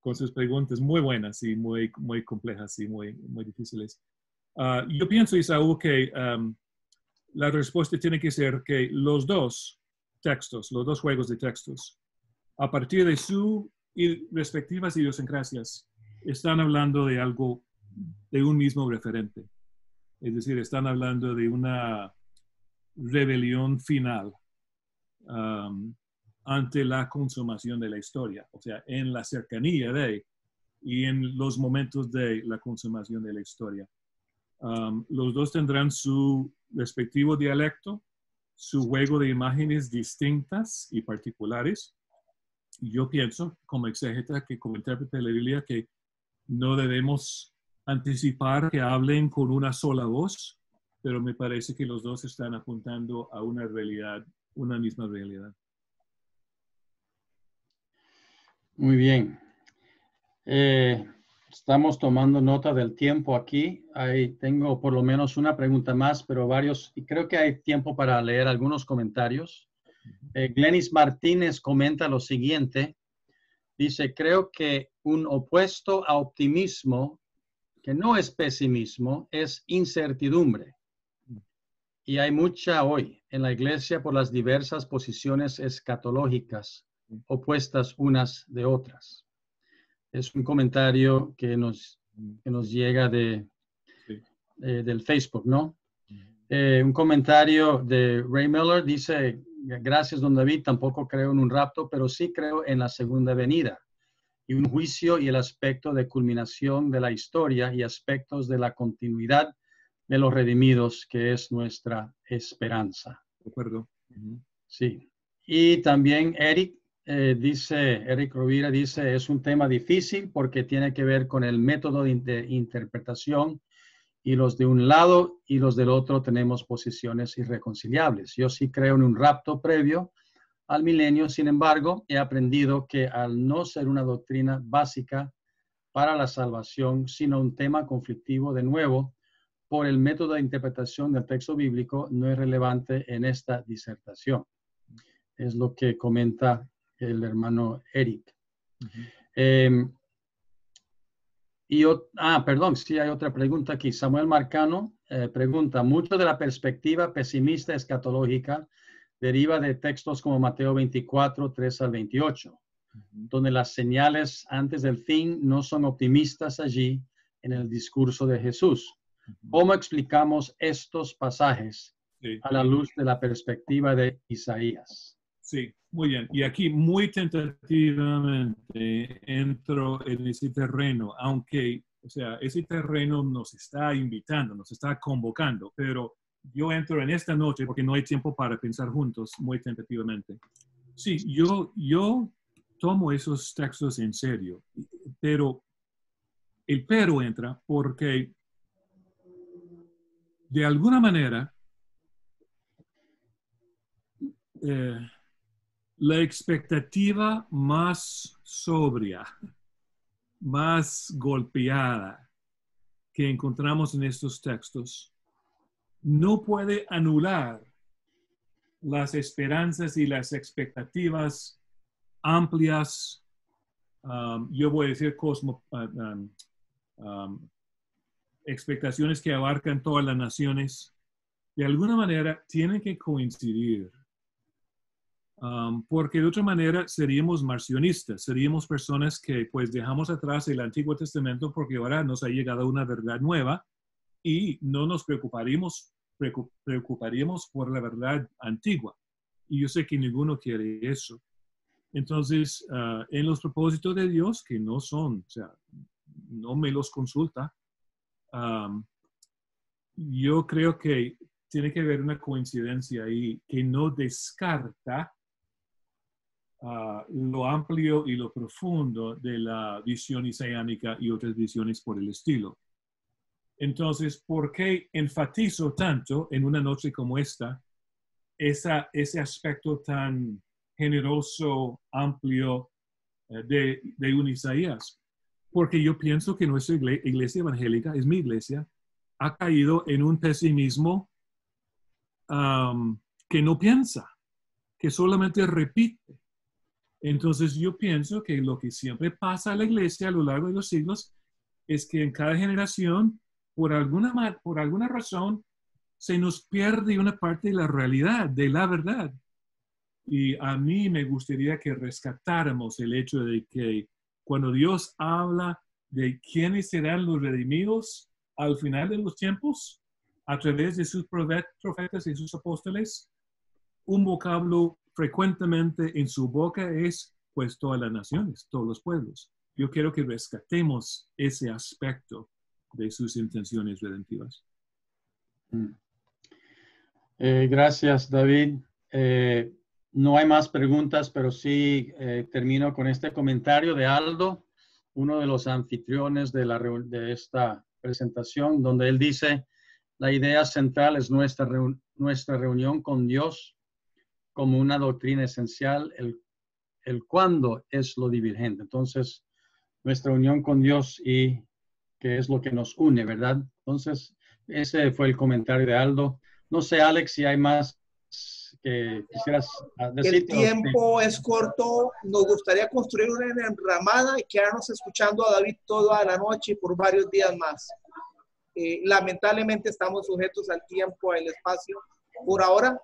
Speaker 2: con sus preguntas muy buenas y muy complejas y muy difíciles. Yo pienso, Esaú, que la respuesta tiene que ser que los dos textos, los dos juegos de textos, a partir de sus respectivas idiosincrasias, están hablando de algo, de un mismo referente. Es decir, están hablando de una rebelión final ante la consumación de la historia, o sea, en la cercanía de y en los momentos de la consumación de la historia. Los dos tendrán su respectivo dialecto, su juego de imágenes distintas y particulares. Yo pienso, como exégeta, que como intérprete de la Biblia, que no debemos anticipar que hablen con una sola voz, pero me parece que los dos están apuntando a una realidad, una misma realidad.
Speaker 6: Muy bien. Estamos tomando nota del tiempo aquí. Tengo por lo menos una pregunta más, pero y creo que hay tiempo para leer algunos comentarios. Glenis Martínez comenta lo siguiente. Dice, creo que un opuesto a optimismo, que no es pesimismo, es incertidumbre. Y hay mucha hoy en la iglesia por las diversas posiciones escatológicas opuestas unas de otras. Es un comentario que nos llega del Facebook, ¿no? Un comentario de Ray Miller dice, gracias, don David, tampoco creo en un rapto, pero sí creo en la segunda venida y un juicio y el aspecto de culminación de la historia y aspectos de la continuidad de los redimidos, que es nuestra esperanza.
Speaker 2: De acuerdo.
Speaker 6: Sí. Y también Eric Rovira dice, es un tema difícil porque tiene que ver con el método de interpretación y los de un lado y los del otro tenemos posiciones irreconciliables. Yo sí creo en un rapto previo al milenio, sin embargo, he aprendido que al no ser una doctrina básica para la salvación, sino un tema conflictivo de nuevo, por el método de interpretación del texto bíblico, no es relevante en esta disertación. Es lo que comenta el hermano Eric. Perdón, sí hay otra pregunta aquí. Samuel Marcano pregunta, mucho de la perspectiva pesimista escatológica deriva de textos como Mateo 24, 3 al 28, donde las señales antes del fin no son optimistas allí en el discurso de Jesús. ¿Cómo explicamos estos pasajes a la luz de la perspectiva de Isaías?
Speaker 2: Sí, muy bien. Y aquí muy tentativamente entro en ese terreno, aunque O sea, ese terreno nos está invitando, nos está convocando, pero yo entro en esta noche porque no hay tiempo para pensar juntos muy tentativamente. Sí, yo tomo esos textos en serio, pero el pero entra porque de alguna manera la expectativa más sobria, más golpeada que encontramos en estos textos no puede anular las esperanzas y las expectativas amplias, yo voy a decir expectaciones que abarcan todas las naciones. De alguna manera tienen que coincidir. Porque de otra manera seríamos marcionistas, seríamos personas que pues dejamos atrás el Antiguo Testamento porque ahora nos ha llegado una verdad nueva y no nos preocuparíamos por la verdad antigua. Y yo sé que ninguno quiere eso. Entonces, en los propósitos de Dios, que no son, o sea, no me los consulta, yo creo que tiene que haber una coincidencia ahí que no descarta lo amplio y lo profundo de la visión isaíaca y otras visiones por el estilo. Entonces, ¿por qué enfatizo tanto en una noche como esta ese aspecto tan generoso, amplio de un Isaías? Porque yo pienso que nuestra iglesia evangélica, es mi iglesia, ha caído en un pesimismo que no piensa, que solamente repite. Entonces yo pienso que lo que siempre pasa a la iglesia a lo largo de los siglos es que en cada generación, por alguna razón, se nos pierde una parte de la realidad, de la verdad. Y a mí me gustaría que rescatáramos el hecho de que cuando Dios habla de quiénes serán los redimidos al final de los tiempos, a través de sus profetas y sus apóstoles, un vocablo frecuentemente en su boca es pues todas las naciones, todos los pueblos. Yo quiero que rescatemos ese aspecto de sus intenciones redentivas.
Speaker 6: Gracias, David. No hay más preguntas, pero sí termino con este comentario de Aldo, uno de los anfitriones de esta presentación, donde él dice, la idea central es nuestra reunión con Dios como una doctrina esencial, el cuándo es lo divergente. Entonces, nuestra unión con Dios y que es lo que nos une, ¿verdad? Entonces, ese fue el comentario de Aldo. No sé, Alex, si hay más que quisieras decir.
Speaker 1: El tiempo es corto. Nos gustaría construir una enramada y quedarnos escuchando a David toda la noche y por varios días más. Lamentablemente estamos sujetos al tiempo, al espacio por ahora,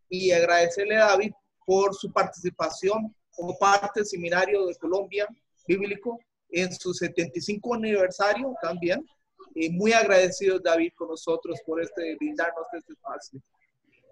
Speaker 1: y agradecerle a David por su participación como parte del Seminario de Colombia Bíblico en su 75 aniversario también. Muy agradecido, David, con nosotros por brindarnos este espacio.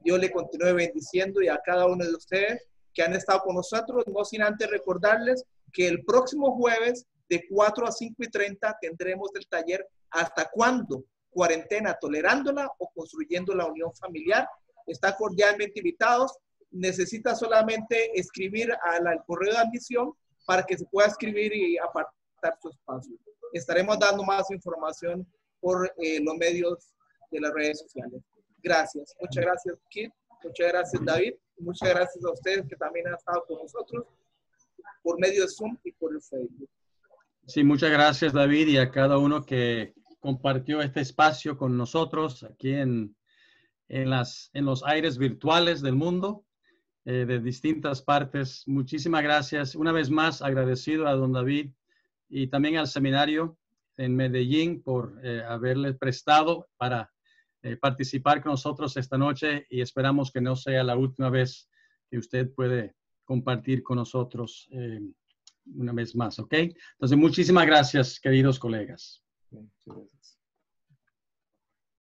Speaker 1: Dios le continúe bendiciendo y a cada uno de ustedes que han estado con nosotros, no sin antes recordarles que el próximo jueves de 4 a 5:30 tendremos el taller ¿Hasta cuándo? Cuarentena, tolerándola o construyendo la unión familiar. Están cordialmente invitados. Necesita solamente escribir al correo de admisión para que se pueda escribir y apartar su espacio. Estaremos dando más información por los medios de las redes sociales. Gracias. Muchas gracias, Kit. Muchas gracias, David. Muchas gracias a ustedes que también han estado con nosotros por medio de Zoom y por el Facebook.
Speaker 6: Sí, muchas gracias, David, y a cada uno que compartió este espacio con nosotros aquí en los aires virtuales del mundo, de distintas partes. Muchísimas gracias. Una vez más, agradecido a don David y también al seminario en Medellín por haberle prestado para participar con nosotros esta noche, y esperamos que no sea la última vez que usted puede compartir con nosotros una vez más, ¿ok? Entonces, muchísimas gracias, queridos colegas.
Speaker 2: Muchas gracias.